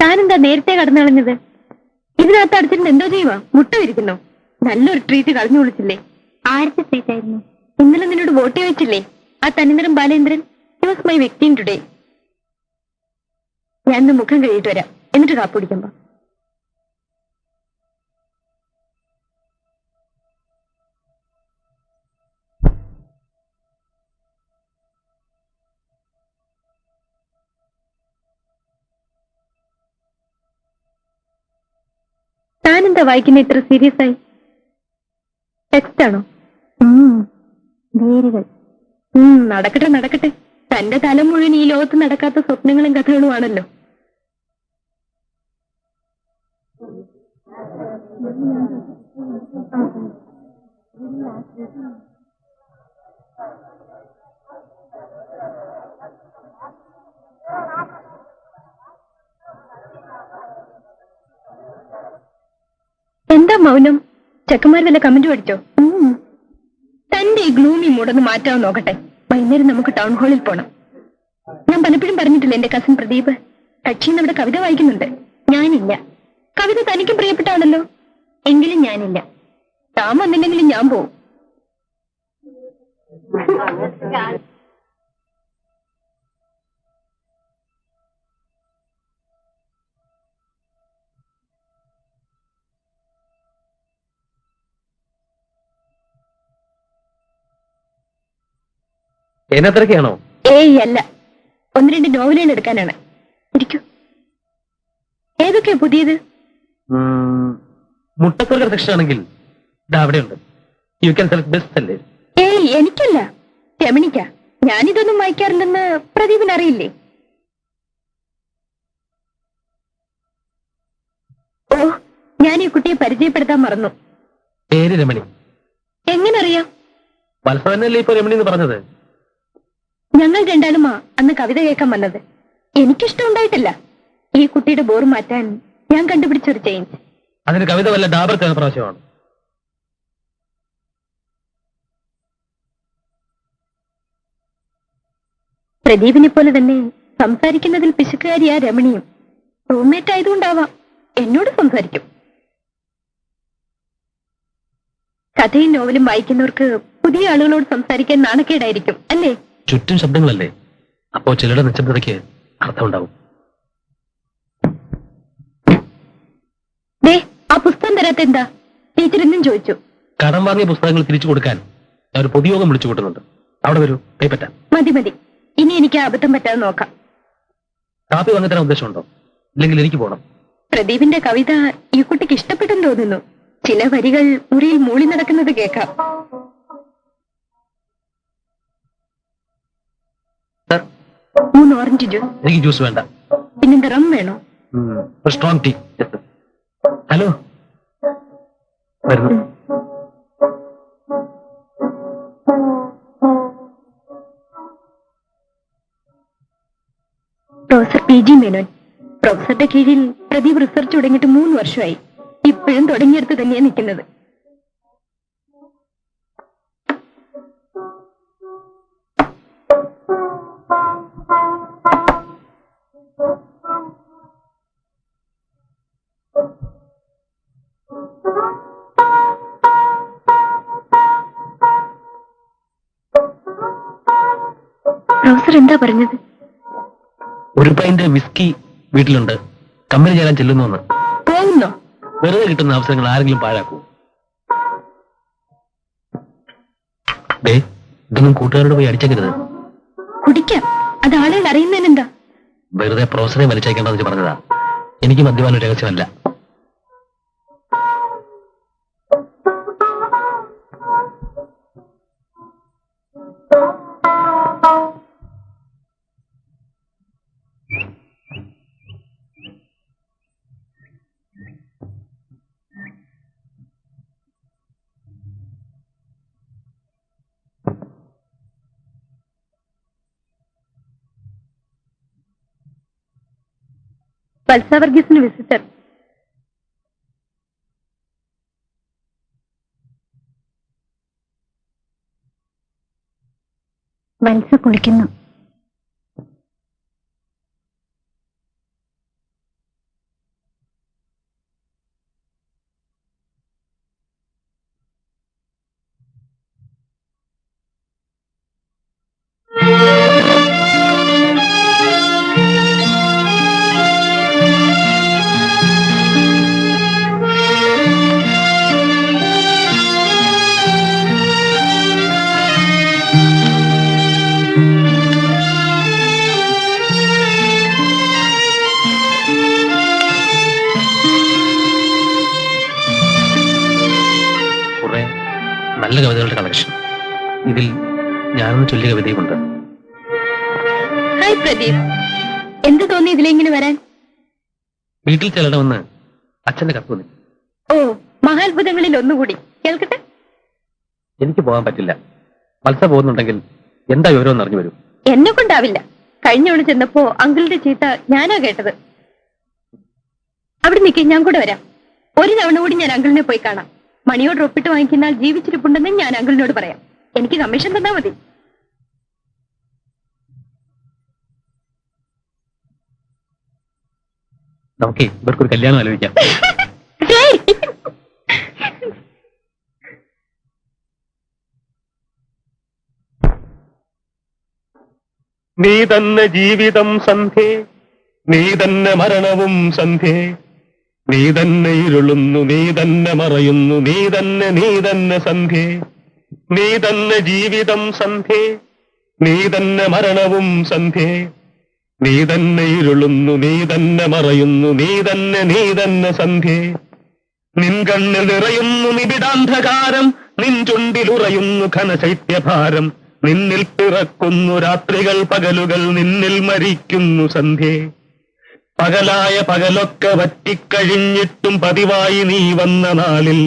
താനെന്താ നേരത്തെ കടന്നു കളഞ്ഞത്? ഇതിനകത്ത് അടിച്ചിട്ട് എന്തോ ചെയ്യുവാ? മുട്ട വിരിക്കുന്നോ? നല്ലൊരു ട്രീറ്റ് കളഞ്ഞു വിളിച്ചില്ലേ? ആരുടെ ട്രീറ്റ് ആയിരുന്നു? ഇന്നലെ നിന്നോട് വോട്ട് ചോദിച്ചില്ലേ ആ തനിനിറം Balendran? He was my victim today. ഞാൻ മുഖം കഴിയിട്ട് വരാം, എന്നിട്ട് കാപ്പ് കുടിക്കുമ്പോ. താനെന്താ വായിക്കുന്ന ഇത്ര സീരിയസ് ആയി? ടെക്സ്റ്റ് ആണോ? വേരുകൾ. നടക്കട്ടെ നടക്കട്ടെ. തന്റെ തല മുഴുവൻ ഈ ലോകത്ത് നടക്കാത്ത സ്വപ്നങ്ങളും കഥകളുമാണല്ലോ. എന്താ മൗനം? ചെക്കന്മാർ വല്ല കമന്റ് പഠിച്ചോ? തന്റെ ഈ ഗ്ലൂമി മൂടൊന്ന് മാറ്റാൻ നോക്കട്ടെ. വൈകുന്നേരം നമുക്ക് ടൗൺ ഹാളിൽ പോണം. ഞാൻ പലപ്പോഴും പറഞ്ഞിട്ടില്ല എന്റെ കസിൻ പ്രദീപ് കക്ഷി നമ്മുടെ കവിത വായിക്കുന്നുണ്ട്. ഞാനില്ല. കവിത തനിക്കും പ്രിയപ്പെട്ടാണല്ലോ. എങ്കിലും ഞാനില്ല. താൻ വന്നില്ലെങ്കിലും ഞാൻ പോവും. എന്നത്രയ്ക്കാണോ? ഏയ് അല്ല, 1-2 നോവലുകൾ എടുക്കാനാണ്. ഇരിക്കൂ. ഏതൊക്കെയാ പുതിയത്? മുട്ടക്കുറകർ സെക്ഷൻ ആണെങ്കിൽ അവിടെയുണ്ട്. യു ക്യാൻ സെലക്ട് ബെസ്റ്റ് അല്ലേ? ഏയ് എനിക്കല്ല, രമണിക്ക. ഞാനിതൊന്നും വായിക്കാറില്ലെന്ന് പ്രദീപിന് അറിയില്ലേ? ഓ, ഞാൻ ഈ കുട്ടിയെ പരിചയപ്പെടുത്താൻ മറന്നു. പേര് രമണി. എങ്ങനറിയാം? വത്സവനല്ലേ ഇപ്പൊ രമണി എന്ന് പറഞ്ഞത്? ഞങ്ങൾ രണ്ടാളുമാ അന്ന് കവിത കേൾക്കാൻ വന്നത്. എനിക്കിഷ്ടം ഉണ്ടായിട്ടില്ല. ഈ കുട്ടിയുടെ ബോർ മാറ്റാൻ ഞാൻ കണ്ടുപിടിച്ചൊരു ചേഞ്ച്. അതിന് കവിത വല്ല ഡാബർ പ്രാവശ്യമാണ്. പ്രദീപിനെ പോലെ തന്നെ സംസാരിക്കുന്നതിൽ പിശുക്കുകാരിയാ രമണിയും. റൂംമേറ്റ് ആയതുകൊണ്ടാവാം എന്നോട് സംസാരിക്കും. കഥയും നോവലും വായിക്കുന്നവർക്ക് പുതിയ ആളുകളോട് സംസാരിക്കാൻ നാണക്കേടായിരിക്കും അല്ലേ? ചുറ്റും ശബ്ദങ്ങളല്ലേ, അപ്പോ ചിലരുടെ നിശബ്ദതയ്ക്ക് അർത്ഥമുണ്ടാവും. ആ പുസ്തകം തരാത്ത എന്താ? ടീച്ചർ എന്നും ചോദിച്ചു. കടം വാങ്ങിയ പുസ്തകങ്ങൾ തിരിച്ചു കൊടുക്കാൻ ഞാൻ ഒരു പൊതുയോഗം വിളിച്ചു കൂട്ടുന്നുണ്ട്. അവിടെ വരൂ, കൈപ്പറ്റാം. മതി മതി, ഇനി എനിക്ക് അബദ്ധം പറ്റാതെ നോക്കാം. കാപ്പി വാങ്ങി തരാൻ ഉദ്ദേശമുണ്ടോ? ഇല്ലെങ്കിൽ എനിക്ക് പോകണം. പ്രദീപിന്റെ കവിത ഈ കുട്ടിക്ക് ഇഷ്ടപ്പെട്ടെന്ന് തോന്നുന്നു. ചില വരികൾ മുറിയിൽ മൂളി നടക്കുന്നത് കേൾക്കാം. Sir, 3 orange juice. എനിക്ക് ജ്യൂസ് വേണ്ട. പിന്നെന്താ, റം വേണോ? ഒരു സ്ട്രോങ് ടീ. ഹലോ, വരുന്നു. Professor PG Menon. പ്രൊഫസറുടെ കീഴിൽ പ്രദീപ് റിസർച്ച് തുടങ്ങിയിട്ട് 3 വർഷമായി. ഇപ്പോഴും തുടങ്ങിയെടുത്ത് തന്നെയാണ് നിൽക്കുന്നത്. പ്രൊഫസർ എന്താ പറഞ്ഞത്? ഒരു പൈന്റ് വിസ്കി വീട്ടിലുണ്ട്, കമ്പനി ചേരാൻ ചെല്ലുന്നു. പോകുന്നോ? വെറുതെ കിട്ടുന്ന അവസരങ്ങൾ ആരെങ്കിലും പാഴാക്കൂ? ദേ, ഇതൊന്നും കൂട്ടുകാരോട് പോയി അടിച്ചേക്കരുത്. കുടിക്കാം, അത് ആളുകൾ അറിയുന്നതിനെന്താ? വെറുതെ പ്രൊഫസറെ വലിച്ചേക്കേണ്ടെന്ന് പറഞ്ഞതാ. എനിക്ക് മദ്യപാനം രഹസ്യമല്ല. വത്സവർഗീസിന് വിസിറ്റർ. വത്സ കുളിക്കുന്നു. നല്ല കവിതകളുടെ കളക്ഷൻ. ഇതിൽ ഞാനൊന്ന് ചൊല്ലിയ കവിതയുമുണ്ട്. ഹായ് പ്രദീപ്, എന്ത് തോന്നി ഇതിലെങ്ങനെ വരാൻ? വീട്ടിൽ ചെല്ലണമെന്ന് അച്ഛന്റെ കത്ത് വന്നു. ഓ, മഹാത്ഭുതങ്ങളിൽ ഒന്നുകൂടി കേൾക്കട്ടെ. എനിക്ക് പോകാൻ പറ്റില്ല. വത്സ പോകുന്നുണ്ടെങ്കിൽ എന്താ വിവരം അറിഞ്ഞു വരും. എന്നെ കൊണ്ടാവില്ല. കഴിഞ്ഞവണ് ചെന്നപ്പോ അങ്കിളിന്റെ ചീത്ത ഞാനാ കേട്ടത്. അവിടെ നിൽക്കേ, ഞാൻ കൂടെ വരാം. ഒരു തവണ കൂടി ഞാൻ അങ്കിളിനെ പോയി കാണാം. മണിയോട് ഒപ്പിട്ട് വാങ്ങിക്കുന്നാൽ ജീവിച്ചിരിപ്പുണ്ടെന്ന് ഞാൻ അങ്കിളിനോട് പറയാം. എനിക്ക് കമ്മീഷൻ തന്നാ മതി. നമുക്ക് ഇവർക്കൊരു കല്യാണം ആലോചിക്കാം. നീ തന്നെ ജീവിതം സന്ധ്യേ, നീ തന്നെ മരണവും സന്ധ്യേ, നീ തന്നെ ഇരുളുന്നു, നീ തന്നെ മറയുന്നു, നീ തന്നെ സന്ധ്യേ, നീ തന്നെ ജീവിതം സന്ധ്യേ, നീ തന്നെ മരണവും സന്ധ്യേ, നീ തന്നെ ഇരുളുന്നു, നീ തന്നെ മറയുന്നു, നീ തന്നെ സന്ധ്യേ, നിൻ കണ്ണിൽ നിറയുന്നു നിബിഡാന്ധകാരം, നിൻ ചുണ്ടിലുറയുന്നു ഘനശൈത്യഭാരം, നിന്നിൽ പിറക്കുന്നു രാത്രികൾ പകലുകൾ, നിന്നിൽ മരിക്കുന്നു സന്ധ്യേ. പകലായ പകലൊക്കെ വറ്റിക്കഴിഞ്ഞിട്ടും പതിവായി നീ വന്ന നാളിൽ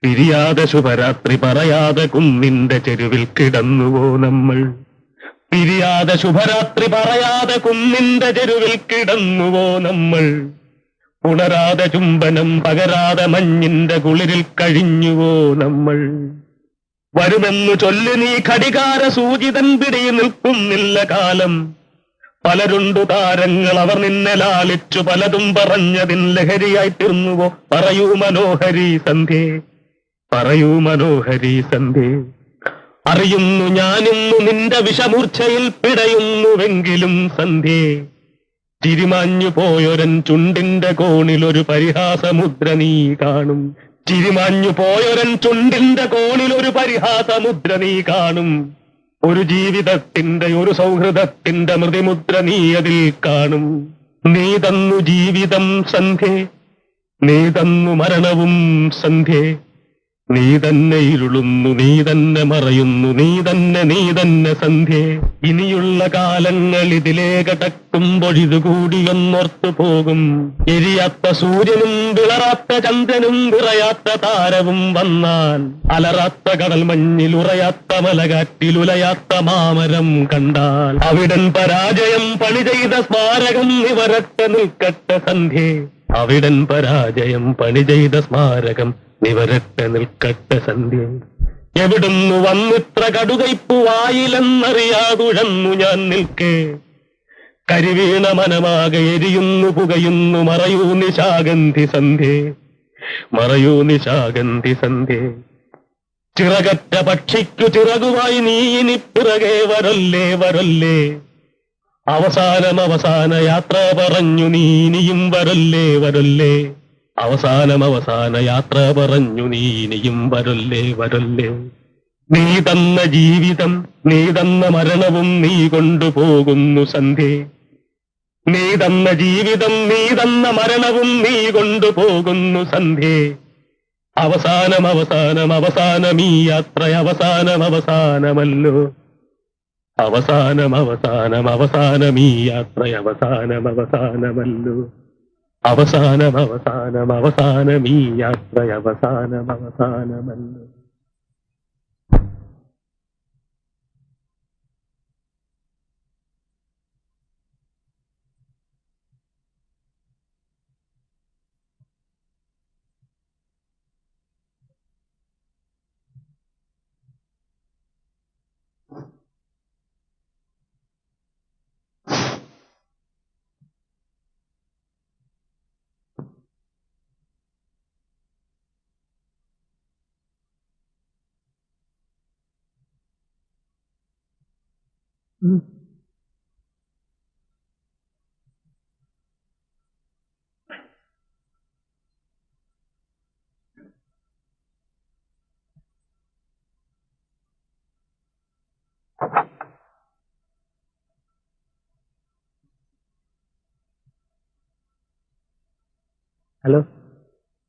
പിരിയാതെ ശുഭരാത്രി പറയാതെ കുന്നിന്റെ ചെരുവിൽ കിടന്നുവോ നമ്മൾ. പിരിയാതെ ശുഭരാത്രി പറയാതെ കുന്നിന്റെ ചെരുവിൽ കിടന്നുവോ നമ്മൾ. ഉണരാതെ ചുംബനം പകരാതെ മഞ്ഞിന്റെ കുളിരിൽ കഴിഞ്ഞുവോ നമ്മൾ. വരുമെന്നു ചൊല്ലി നീ ഘടികാര സൂചിതൻ പിടി നിൽക്കുന്നില്ല കാലം. പലരുണ്ടു താരങ്ങൾ, അവർ നിന്നെ ലാളിച്ചു പലതും പറഞ്ഞതിൻ ലഹരിയായി തീർന്നുവോ. പറയൂ മനോഹരി സന്ധ്യേ, പറയൂ മനോഹരി സന്ധ്യേ. അറിയുന്നു ഞാനിന്നു നിന്റെ വിഷമൂർച്ഛയിൽ പിടയുന്നുവെങ്കിലും സന്ധ്യേ, ചിരിമാഞ്ഞു പോയൊരൻ ചുണ്ടിന്റെ കോണിലൊരു പരിഹാസമുദ്ര നീ കാണും. ചിരിമാഞ്ഞു പോയൊരൻ ചുണ്ടിന്റെ കോണിലൊരു പരിഹാസമുദ്ര നീ കാണും. ഒരു ജീവിതത്തിന്റെ ഒരു സൗഹൃദത്തിന്റെ മൃതിമുദ്ര നീ അതിൽ കാണും. നീ തന്നു ജീവിതം സന്ധ്യേ, നീ തന്നു മരണവും സന്ധ്യേ, നീ തന്നെ ഇരുളുന്നു, നീ തന്നെ മറയുന്നു, നീ തന്നെ സന്ധ്യേ. ഇനിയുള്ള കാലങ്ങൾ ഇതിലേ കടക്കുമ്പൊഴിതുകൂടിയൊന്നോർത്തു പോകും. എരിയാത്ത സൂര്യനും വിളറാത്ത ചന്ദ്രനും വിറയാത്ത താരവും വന്നാൽ, അലറാത്ത കടൽ മഞ്ഞിൽ ഉറയാത്ത മലകാറ്റിലുലയാത്ത മാമരം കണ്ടാൽ, അവിടൻ പരാജയം പണി ചെയ്ത സ്മാരകം നിവരട്ടെ നിൽക്കട്ടെ സന്ധ്യേ. അവിടൻ പരാജയം പണി ചെയ്ത സ്മാരകം നിവരട്ടെ നിൽക്കട്ടെ സന്ധ്യേ. എവിടുന്നു വന്നിത്ര കടുകയ്പു വായിലെന്നറിയാതുഴന്നു ഞാൻ നിൽക്കേ. കരിവീണ മനമാകെ എരിയുന്നു പുകയുന്നു, മറയൂ നിശാഗന്ധി സന്ധ്യേ, മറയൂ നിശാഗന്ധി സന്ധ്യേ. ചിറകറ്റ പക്ഷിക്കു ചിറകുമായി നീ ഇനി പിറകെ വരല്ലേ വരല്ലേ. അവസാന യാത്ര പറഞ്ഞു നീ ഇനിയും വരല്ലേ വരല്ലേ. അവസാന യാത്ര പറഞ്ഞു നീ ഇനിയും വരല്ലേ വരല്ലേ. നീ തന്ന ജീവിതം നീ തന്ന മരണവും നീ കൊണ്ടുപോകുന്നു സന്ധ്യേ. നീ തന്ന ജീവിതം നീ തന്ന മരണവും നീ കൊണ്ടുപോകുന്നു സന്ധ്യേ. അവസാനം ഈ യാത്ര അവസാനമല്ലോ. അവസാനം ഈ യാത്ര അവസാനമല്ലോ. അവസാനം ഈ യാത്ര അവസാനമല്ലോ.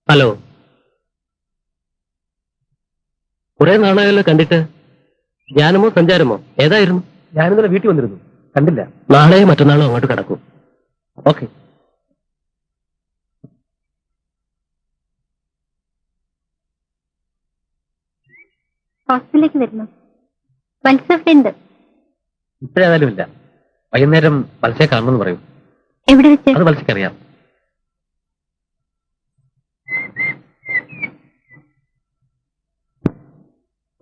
ഹലോ. കുറെ നാളായല്ലോ കണ്ടിട്ട്. ധ്യാനമോ സഞ്ചാരമോ ഏതായിരുന്നു? ഞാനിന്നലെ വീട്ടിൽ വന്നിരുന്നു, കണ്ടില്ല. നാളെയോ മറ്റന്നാളോ അങ്ങോട്ട് കിടക്കും. ഓക്കെ. ഹോസ്റ്റലിലേക്ക് വരുന്നു. മത്സ്യഫ്രണ്ട് ഇപ്പോഴേതായാലും ഇല്ല. വൈകുന്നേരം മത്സ്യ കാണണമെന്ന് പറയും. എവിടെ വെച്ച്? അത് മത്സ്യക്കറിയാം.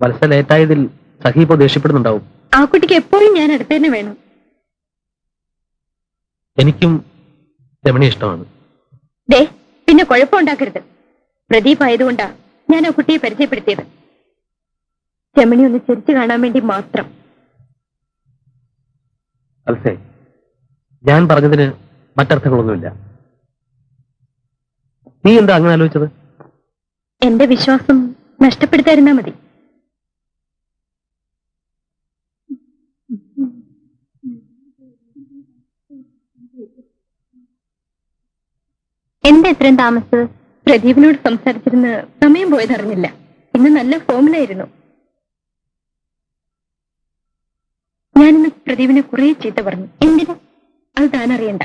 മത്സ്യ ലേറ്റായതിൽ സഹീപ്പോ ദേഷ്യപ്പെടുന്നുണ്ടാവും. ആ കുട്ടിക്ക് എപ്പോഴും ഞാൻ അടുത്ത് തന്നെ വേണം. എനിക്കും രമണി ഇഷ്ടമാണ്. ദേ, പിന്നെ കുഴപ്പമുണ്ടാക്കരുത്. പ്രദീപ് ആയതുകൊണ്ടാ ഞാൻ ആ കുട്ടിയെ പരിചയപ്പെടുത്തിയത്. രമണി ഒന്ന് ചിരിച്ചു കാണാൻ വേണ്ടി മാത്രം. മത്സ്യ, ഞാൻ പറഞ്ഞതിന് മറ്റർത്ഥങ്ങളൊന്നുമില്ല. നീ എന്താ അങ്ങനെ ആലോചിച്ചത്? എന്റെ വിശ്വാസം നഷ്ടപ്പെടുത്താതിരുന്നാ മതി. എന്താ ഇത്രയും താമസിച്ചത്? പ്രദീപിനോട് സംസാരിച്ചിരുന്ന് സമയം പോയതറിഞ്ഞില്ല. ഇന്ന് നല്ല ഫോമിലായിരുന്നു. ഞാനിന്ന് പ്രദീപിനെ കുറെ ചീത്ത പറഞ്ഞു. എന്തിനാ? അത് താനറിയണ്ട.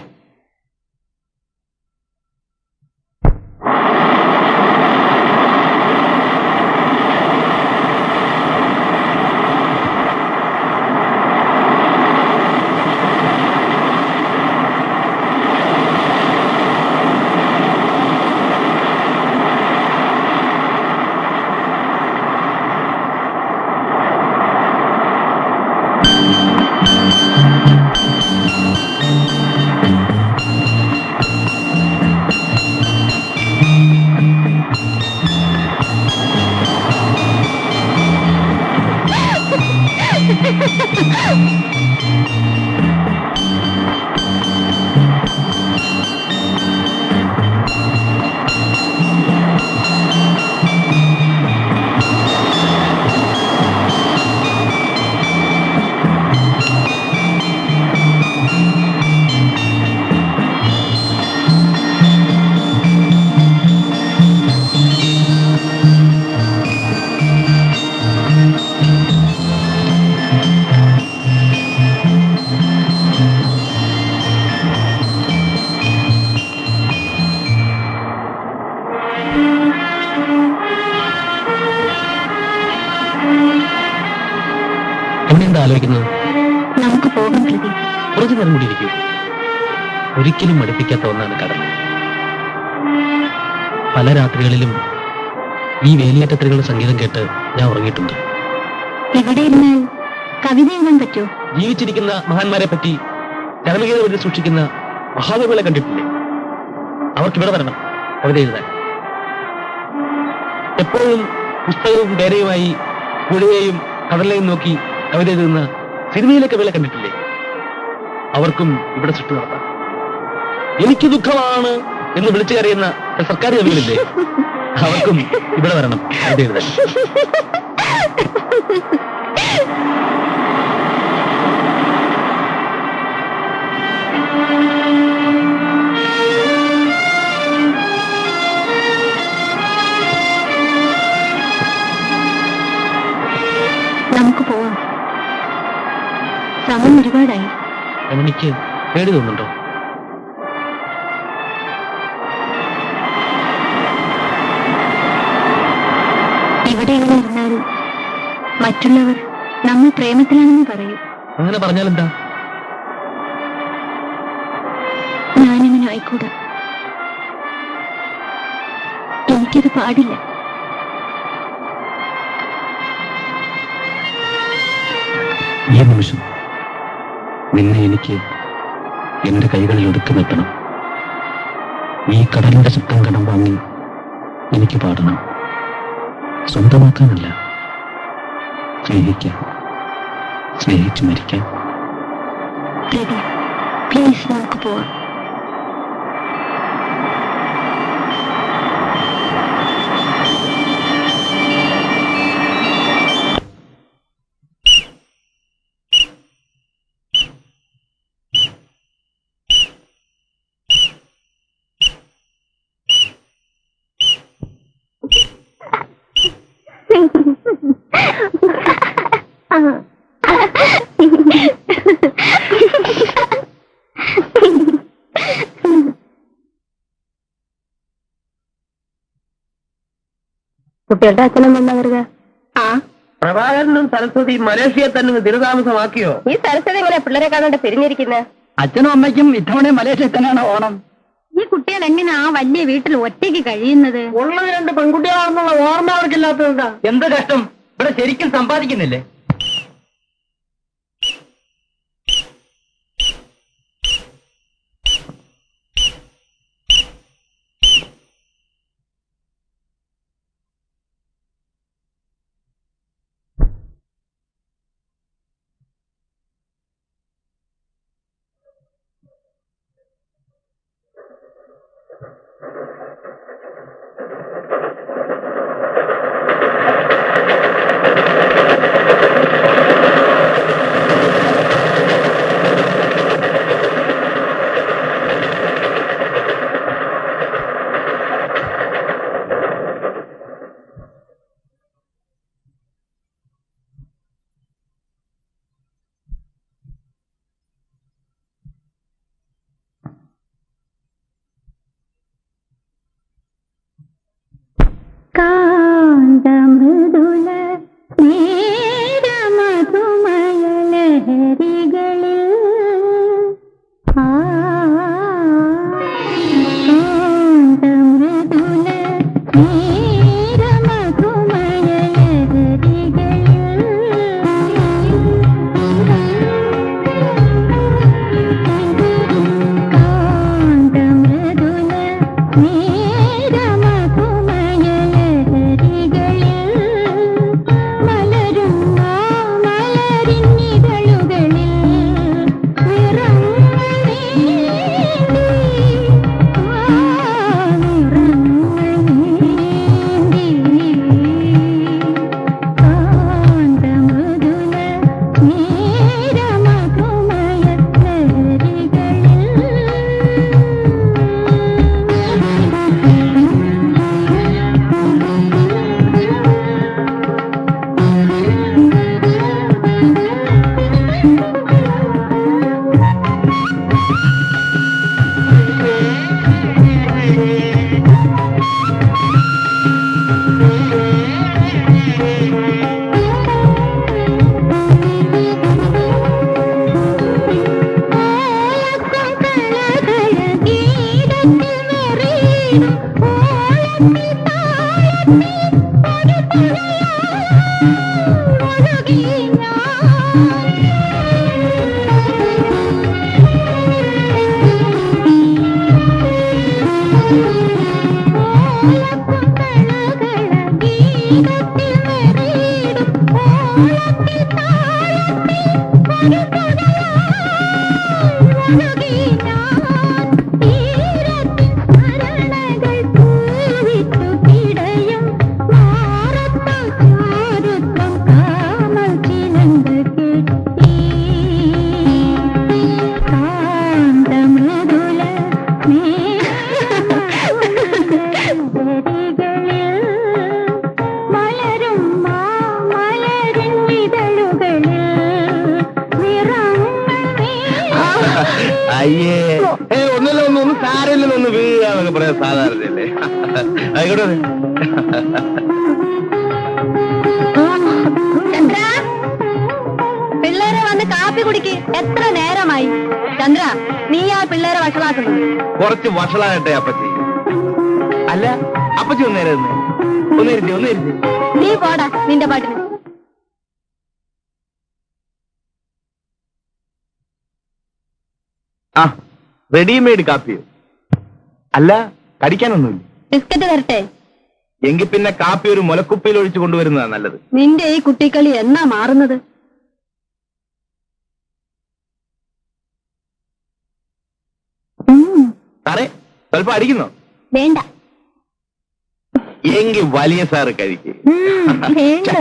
എന്താ ആലോചിക്കുന്നത്? നമുക്ക് പോകാം പ്രദീപ്. കുറച്ചു നേരം കൂടി ഇരിക്കൂ. ഒരിക്കലും മടുപ്പിക്കാത്ത ഒന്നാണ് കടൽ. പല രാത്രികളിലും ഈ വേലിയേറ്റത്തിലുള്ള സംഗീതം കേട്ട് ഞാൻ ഉറങ്ങിയിട്ടുണ്ട്. ഇവിടെ ഇരുന്നാൽ കവിത എഴുതാൻ പറ്റുമോ? ജീവിച്ചിരിക്കുന്ന മഹാന്മാരെ പറ്റി ചരമഗീതം എഴുതി സൂക്ഷിക്കുന്ന മഹാകവികളെ കണ്ടിട്ടില്ലേ? അവർക്കിവിടെ വരണം കവിത എഴുതാൻ. എപ്പോഴും പുസ്തകവും പേരയുമായി പുഴയെയും കടലിനെയും നോക്കി കവിത എഴുതുന്ന സിനിമയിലെ കവികളെ കണ്ടിട്ടില്ലേ? അവർക്കും ഇവിടെ ചുറ്റു നടത്താം. എനിക്ക് ദുഃഖമാണ് എന്ന് വിളിച്ചു കറിയുന്ന സർക്കാർ ജോലികളില്ലേ, അവർക്കും ഇവിടെ വരണം ഇത് എഴുതാൻ. നമുക്ക് പോവാം. സമയം ഒരുപാടായി. രമണിക്ക് പേടി തോന്നുന്നുണ്ടോ? ഇവിടെ എങ്ങനെ ഇരുന്നാലും മറ്റുള്ളവർ നമ്മൾ പ്രേമത്തിലാണെന്ന് പറയും. അങ്ങനെ പറഞ്ഞാലെന്താ? ഞാനിങ്ങനെ ആയിക്കൂടാ. എനിക്കത് പാടില്ല. ഈ നിമിഷം നിന്നെ എനിക്ക് എന്റെ കൈകളിൽ ഒതുക്കി നിർത്തണം. ഈ കടലിന്റെ ശബ്ദം കടം വാങ്ങി എനിക്ക് പാടണം. സ്വന്തമാക്കാനല്ല, സ്നേഹിക്കാൻ, സ്നേഹിച്ചു മരിക്കാൻ. പ്ലീസ് നമുക്ക് പോവാം. കുട്ടികളുടെ അച്ഛനും വന്നവർക്ക് പ്രഭാകരനും സരസ്വതി മലേഷ്യയെ തന്നെ ദിനതാമസമാക്കിയോ? ഈ സരസ്വതി എങ്ങനെ പിള്ളേരെ കാണാണ്ട് പിരിഞ്ഞിരിക്കുന്നത്? അച്ഛനും അമ്മയ്ക്കും ഇത്തവണ മലേഷ്യയിൽ തന്നെയാണ് ഓണം. ഈ കുട്ടികൾ എങ്ങനെ ആ വലിയ വീട്ടിൽ ഒറ്റയ്ക്ക് കഴിയുന്നത്? ഉള്ളത് 2 പെൺകുട്ടികളാണെന്നുള്ള ഓർമ്മ അവർക്കില്ലാത്തതെന്താ? എന്ത് കഷ്ടം! ഇവിടെ ശരിക്കും സമ്പാദിക്കുന്നില്ലേ? കാന്തമൃദുല നേരമധുമയലഹരികളിൽ കാന്തമൃദുല ീരത്തിൽ ഒന്നല്ല ഒന്ന് സാരമില്ല ഒന്ന് വീഴാന്നൊക്കെ പറയാൻ സാധാരണയല്ലേ. ആയിക്കോട്ടെ. ചന്ദ്ര, പിള്ളേരെ വന്ന് കാപ്പി കുടിക്ക്. എത്ര നേരമായി? ചന്ദ്ര, നീ ആ പിള്ളേരെ വഷളാക്കുന്നു. കുറച്ച് വഷളാകട്ടെ അപ്പച്ചി. അല്ല അപ്പച്ചി ഒന്നേരുന്നേ. നീ പോടാ നിന്റെ പാട്ടിന്. ആ റെഡിമെയ്ഡ് കാപ്പിയോ? അല്ല കടിക്കാനൊന്നുമില്ല. ബിസ്ക്കറ്റ് തരട്ടെ? എങ്കിൽ പിന്നെ കാപ്പി ഒരു മുലക്കുപ്പിയിൽ ഒഴിച്ചു കൊണ്ടുവരുന്നതാ നല്ലത്. നിന്റെ ഈ കുട്ടിക്കളി എന്നാ മാറുന്നത്? സാറേ സ്വല്പം അടിക്കുന്നോ? വേണ്ട. എങ്കിൽ വലിയ സാറ് കഴിക്കേ. വേണ്ട.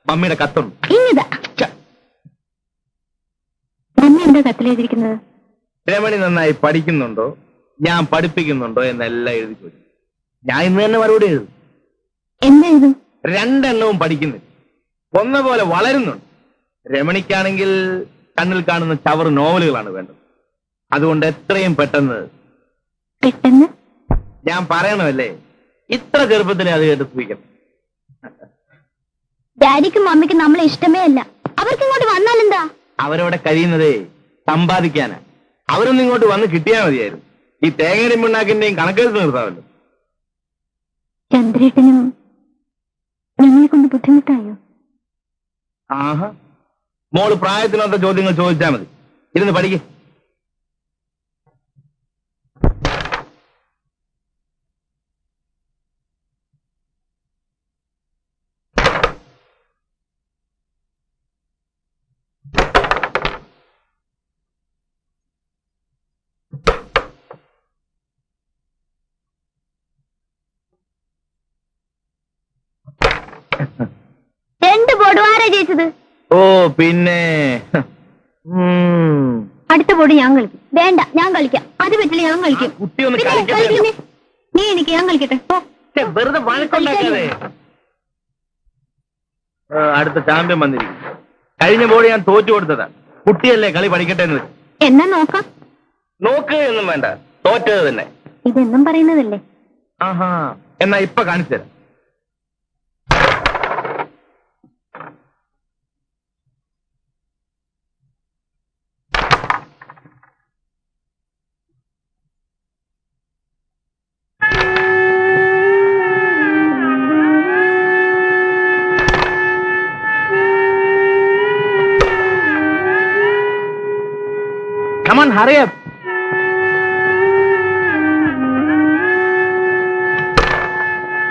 മമ്മിയുടെ കത്തുണ്ട്. മമ്മി എന്താ കത്തിലെഴുതിയിരിക്കുന്നത്? രമണി നന്നായി പഠിക്കുന്നുണ്ടോ, ഞാൻ പഠിപ്പിക്കുന്നുണ്ടോ എന്നെല്ലാം എഴുതി ചോദിച്ചു. ഞാൻ ഇന്ന് തന്നെ മറുപടി എഴുതും. എന്താ ഇത്? രണ്ടെണ്ണവും പഠിക്കുന്നില്ല, ഒന്ന പോലെ വളരുന്നുണ്ട്. രമണിക്കാണെങ്കിൽ കണ്ണിൽ കാണുന്ന ചവറ് നോവലുകളാണ് വേണ്ടത്. അതുകൊണ്ട് എത്രയും പെട്ടെന്ന് ഞാൻ പറയണമല്ലേ, ഇത്ര ചെറുപ്പത്തിലെ അത് കേട്ട് സൂക്ഷിക്കണം. ഡാഡിക്കും മമ്മിക്കും നമ്മളെ ഇഷ്ടമേ അല്ല. അവർക്ക് ഇങ്ങോട്ട് വന്നാലെന്താ? അവരവിടെ കഴിയുന്നതേ സമ്പാദിക്കാനാ. അവരൊന്നും ഇങ്ങോട്ട് വന്ന് കിട്ടിയാൽ മതിയായിരുന്നു. ഈ തേങ്ങയുടെയും പിണ്ണാക്കിന്റെയും കണക്കെടുത്ത് നിർത്താമല്ലോ. ചന്ദ്രേട്ടനും ഞങ്ങളെ കൊണ്ട് ബുദ്ധിമുട്ടായോ? ആഹാ, മോള് പ്രായത്തിനൊത്ത ചോദ്യങ്ങൾ ചോദിച്ചാൽ മതി. ഇരുന്ന് പഠിക്കേ. രണ്ട് ബോർഡ് ആരാ ജയിച്ചത്? ഓ പിന്നെ അടുത്ത ബോർഡ് ഞാൻ കളിക്കും. വേണ്ട, ഞാൻ കളിക്കാം. അത് പറ്റില്ല, ഞാൻ കളിക്കും. കുട്ടി ഒന്ന് പിന്നെ കളിക്കട്ടെ. കളിക്കുന്നേ. നീ എനിക്ക്, ഞാൻ കളിക്കട്ടെ. വെറുതെ വഴക്കുണ്ടാക്കാതെ. അടുത്ത ചാമ്പ്യൻ വന്നിരിക്കും. കഴിഞ്ഞ ബോർഡ് ഞാൻ തോറ്റു കൊടുത്തതാ. കുട്ടിയല്ലേ, കളി പഠിക്കട്ടെ എന്ന് വെച്ചു. എന്നാ നോക്കാം. നോക്ക് എന്നും വേണ്ട, തോറ്റത് തന്നെ. ഇതെന്നും പറയുന്നതല്ലേ? ആഹാ, എന്നാ ഇപ്പൊ കാണിച്ചു തരാം. Come on, hurry up.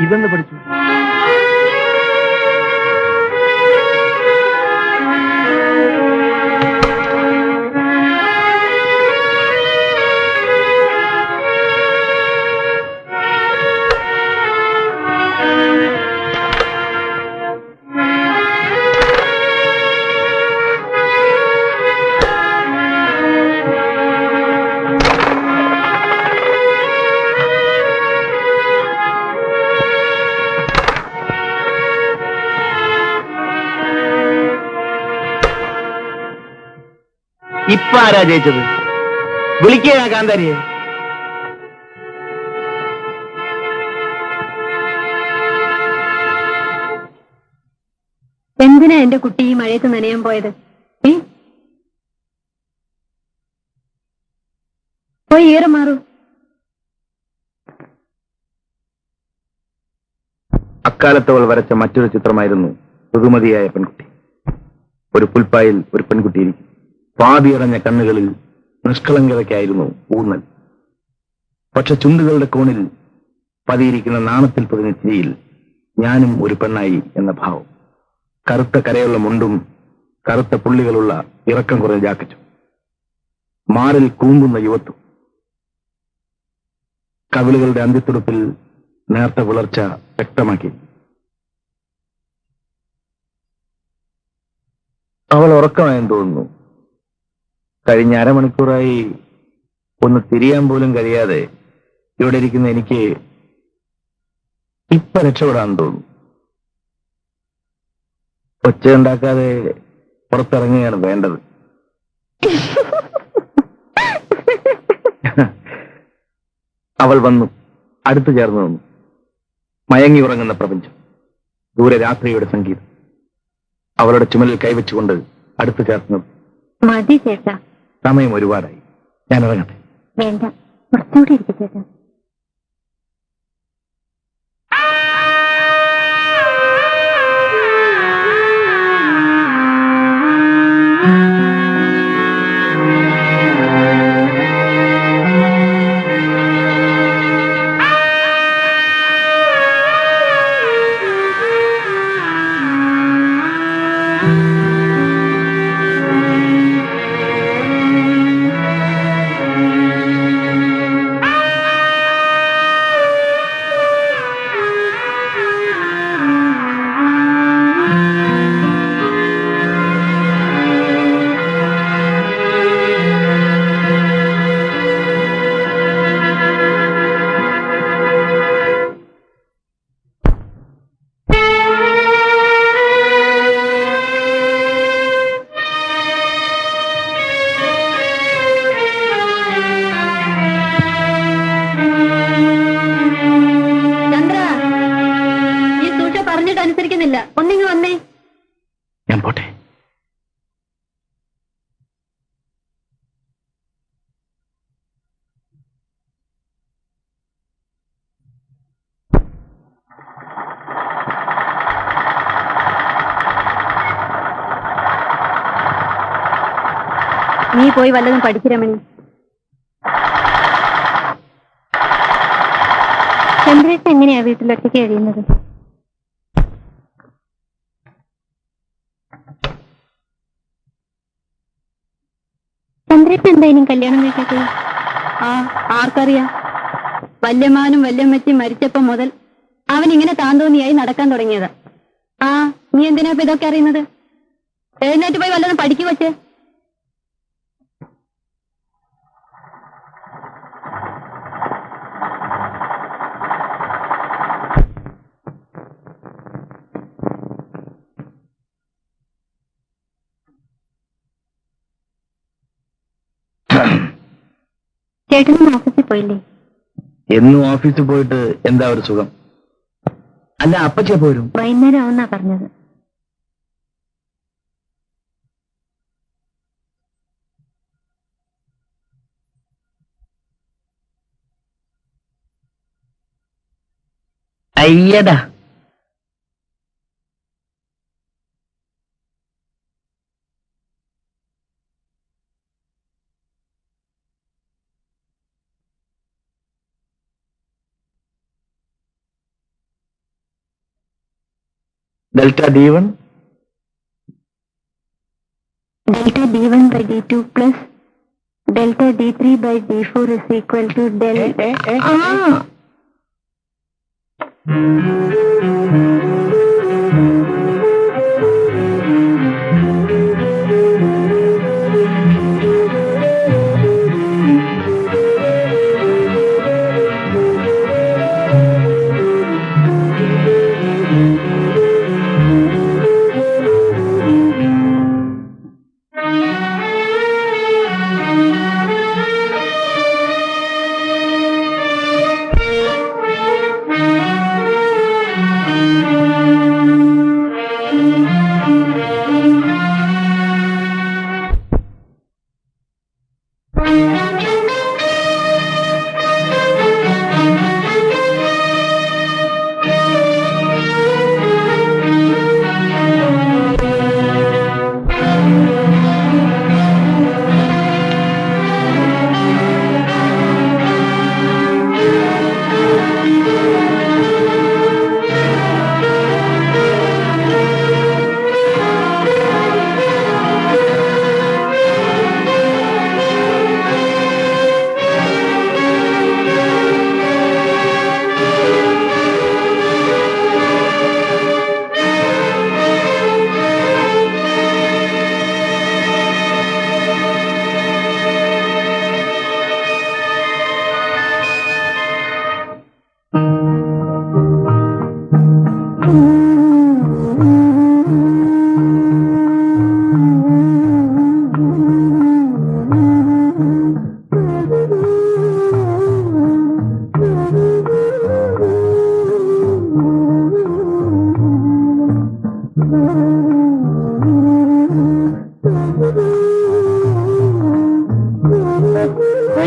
ഇതെന്ന് പഠിച്ചു. ഇപ്പൊ ആരാ ജയിച്ചത്? വിളിക്കുക കാന്താരിയെ. എന്തിനാ എന്റെ കുട്ടി ഈ മഴയത്ത് നനയാൻ പോയത്? പോയി ഈറ മാറൂ. അക്കാലത്ത് അവൾ വരച്ച മറ്റൊരു ചിത്രമായിരുന്നു ഋതുമതിയായ പെൺകുട്ടി. ഒരു പുൽപ്പായിൽ ഒരു പെൺകുട്ടി ഇരിക്കും. പാതിയടഞ്ഞ കണ്ണുകളിൽ നിഷ്കളങ്കതയ്ക്കായിരുന്നു ഊന്നൽ. പക്ഷെ ചുണ്ടുകളുടെ കോണിൽ പതിയിരിക്കുന്ന നാണത്തിൽ പൊതിഞ്ഞ ചിരിയിൽ ഞാനും ഒരു പെണ്ണായി എന്ന ഭാവം. കറുത്ത കരയുള്ള മുണ്ടും കറുത്ത പുള്ളികളുള്ള ഇറക്കം കുറഞ്ഞ ജാക്കറ്റും, മാറിൽ കൂമ്പുന്ന യുവത്വം, കവിളുകളുടെ അന്ത്യത്തുടുപ്പിൽ നേർത്ത വിളർച്ച വ്യക്തമാക്കി. അവൾ ഉറക്കമായെന്ന് തോന്നുന്നു. കഴിഞ്ഞ അരമണിക്കൂറായി ഒന്ന് തിരിയാൻ പോലും കഴിയാതെ ഇവിടെ ഇരിക്കുന്ന എനിക്ക് ഇപ്പൊ രക്ഷപ്പെടാൻ തോന്നുന്നു. ഒച്ചയുണ്ടാക്കാതെ പുറത്തിറങ്ങുകയാണ് വേണ്ടത്. അവൾ വന്നു, അടുത്തു ചേർന്ന് നിന്നു. മയങ്ങി ഉറങ്ങുന്ന പ്രപഞ്ചം, ദൂരെ രാത്രിയുടെ സംഗീതം. അവളുടെ ചുമലിൽ കൈവച്ചുകൊണ്ട് അടുത്തു ചേർന്നത്. മതി ചേട്ടാ, സമയം ഒരുപാടായി, ഞാൻ ഇറങ്ങട്ടെ. വേണ്ട, കുറച്ചുകൂടി ഇരിക്കും ചേട്ടാ. അനുസരിക്കുന്നില്ല, ഒന്നിങ്ങ് വന്നേ. ഞാൻ പോട്ടെ. നീ പോയി വല്ലതും പഠിച്ചു രമണി. ചന്ദ്രേട്ടൻ എങ്ങനെയാ വീട്ടിലൊറ്റയ്ക്ക് കഴിയുന്നത്? ചന്ദ്രേട്ടൻ എന്തായാലും കല്യാണം കഴിക്കാത്തത്? ആർക്കറിയാം. വല്യമാനും വല്യമ്മച്ചും മരിച്ചപ്പോ മുതൽ അവൻ ഇങ്ങനെ താന്തോന്നിയായി നടക്കാൻ തുടങ്ങിയതാ. നീ എന്തിനാ ഇപ്പൊ ഇതൊക്കെ അറിയുന്നത്? എഴുന്നേറ്റ് പോയി വല്ലതും പഠിക്കു വച്ചേ. ചേട്ടനും ഓഫീസിൽ പോയില്ലേ? എന്നും ഓഫീസിൽ പോയിട്ട് എന്താ ഒരു സുഖം? അല്ല, അപ്പച്ചേ പോരും. വൈകുന്നേരം ആവുന്നാ പറഞ്ഞത്. അയ്യടാ, delta d1 delta d1 by d2 plus delta d3 by d4 is equal to delta.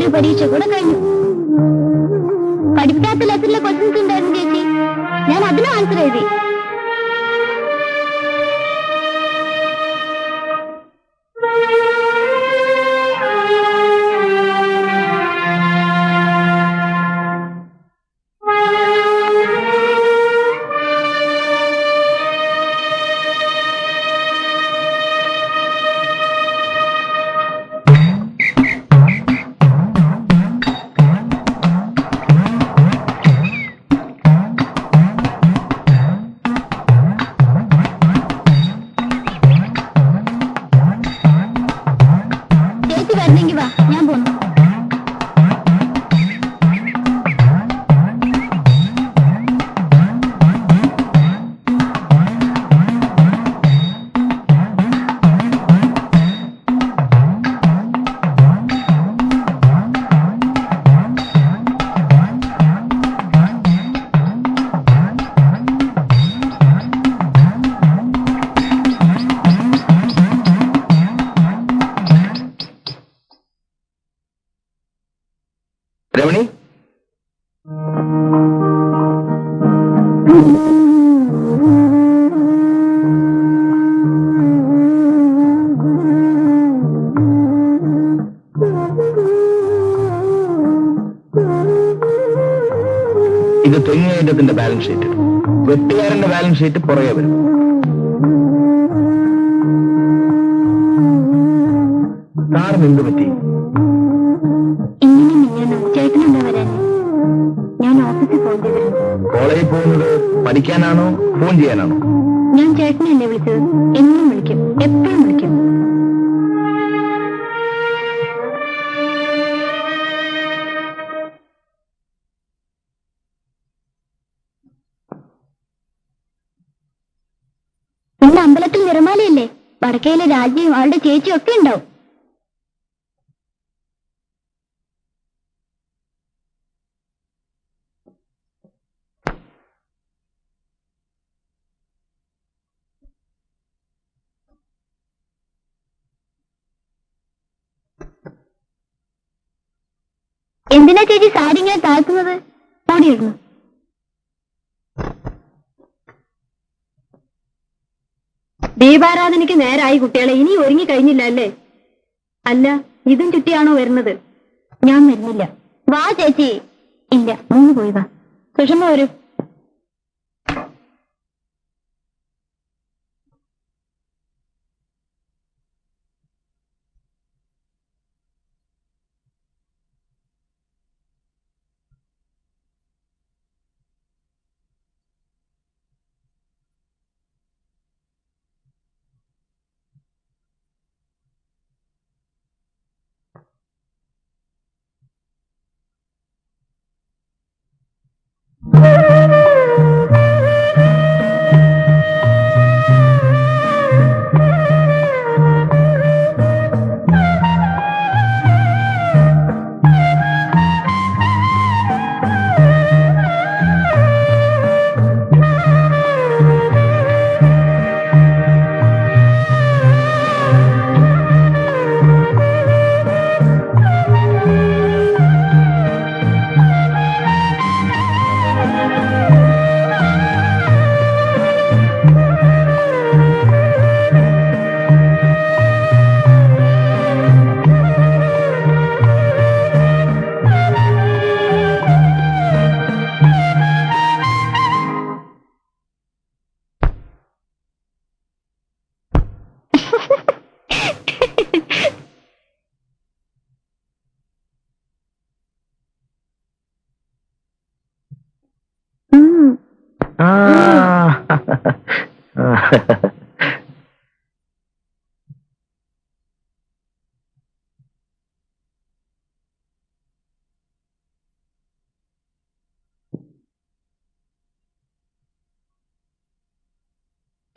ഒരു പരീക്ഷ കൂടെ കഴിഞ്ഞു. പഠിപ്പിക്കാത്ത ലെസണിലെ ക്വസ്റ്റ്യൻസ് ഉണ്ടായിരുന്നു ചേച്ചി. ഞാൻ അതിനും ആൻസർ എഴുതി. ഞാൻ പോന്നു. രമണി, ഇത് തെങ്ങേറ്റത്തിന്റെ ബാലൻസ് ഷീറ്റ്. വെട്ടുകാരന്റെ ബാലൻസ് ഷീറ്റ് പുറകെ വരും. സാറിന് എന്ത് പറ്റി? ചേട്ടനെന്താ വരാൻ? ഞാൻ ഓഫീസിൽ ഫോൺ ചെയ്തിരുന്നു. കോളേജിൽ പോകുന്നത് പഠിക്കാനാണോ ഫോൺ ചെയ്യാനാണോ? ഞാൻ ചേട്ടനല്ലേ വിളിച്ചത്. എന്നും വിളിക്കും, എപ്പോഴും വിളിക്കും. ഇന്ന് അമ്പലത്തിൽ നിറമാലയല്ലേ? വടക്കയിലെ രാജ്യവും അവളുടെ ചേച്ചിയും ഒക്കെ ഉണ്ടാവും. എന്തിനാ ചേച്ചി സാരി ഇങ്ങനെ താഴ്ത്തുന്നത്? ഓടിയിടുന്നു. ദീപാരാധനയ്ക്ക് നേരായി കുട്ടികളെ. ഇനി ഒരുങ്ങി കഴിഞ്ഞില്ല അല്ലേ? അല്ല, ഇതും ചുറ്റിയാണോ വരുന്നത്? ഞാൻ വരുന്നില്ല. വാ ചേച്ചി. ഇല്ല, മൂന്ന് പോയി വാ. സുഷമ വരൂ.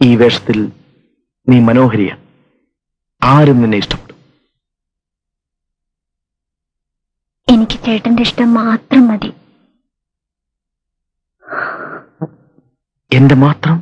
ഈ വേഷത്തിൽ നീ മനോഹരിയാണ്. ആരും നിന്നെ ഇഷ്ടപ്പെടും. എനിക്ക് ചേട്ടന്റെ ഇഷ്ടം മാത്രം മതി. എന്റെ മാത്രം?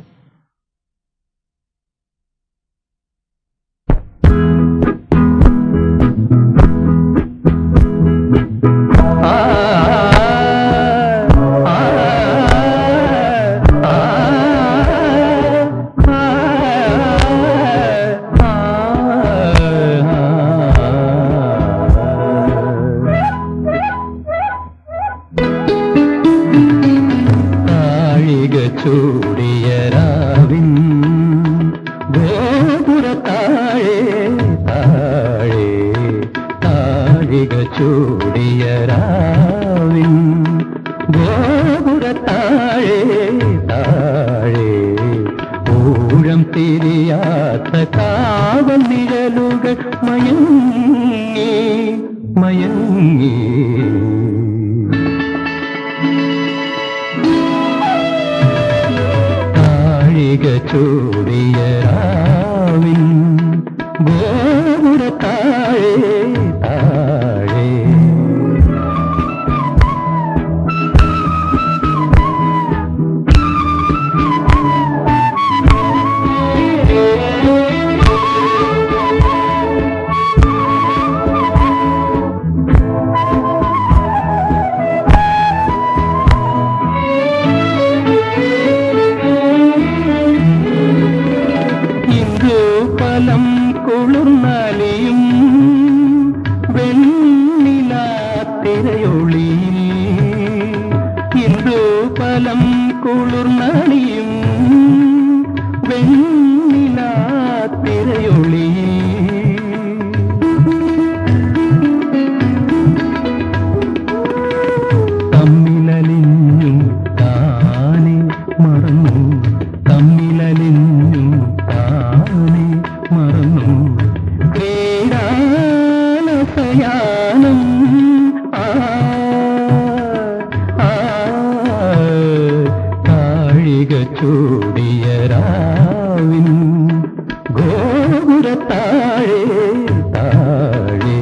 ഊഴം തിരിയാത്ത കാവൽ നിഴലുകൾ മയങ്ങി മയങ്ങി. താഴിക ചൂടിയ രാവിൻ ഗോപുര താഴെ താഴെ. ഫലം കുളിർന്നലിയും വെണ്ണിലാത്തിരയൊളിയിൽ. ഇന്ദുഫലം കുളിർന്നലിയും വെണ്ണിലാത്തിരയൊളിയിൽ. തമ്മിലലിഞ്ഞും താനെ മറന്നു, തമ്മിലലിഞ്ഞും താനെ മറന്നു. ക്രീഡാനസയാനം താഴിക ചൂടിയ രാവിൻ ഗോപുര താഴെ താഴെ.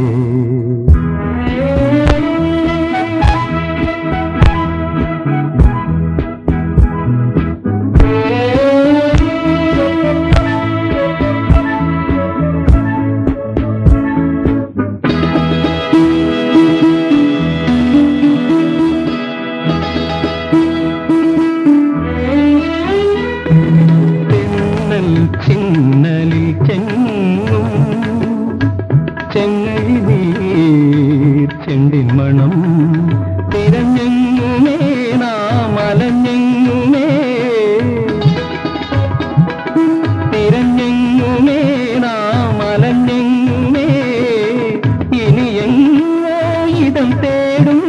ചിന്നലിൽ ചെങ്ങും ചെങ്ങൈനീർ ചെണ്ടിൻ മണം തിരഞ്ഞെങ്ങുമേ നാം അലഞ്ഞെങ്ങുമേ. തിരഞ്ഞെങ്ങുമേ നാം അലഞ്ഞെങ്ങുമേ. ഇനി എങ്ങോ ഇടം തേടും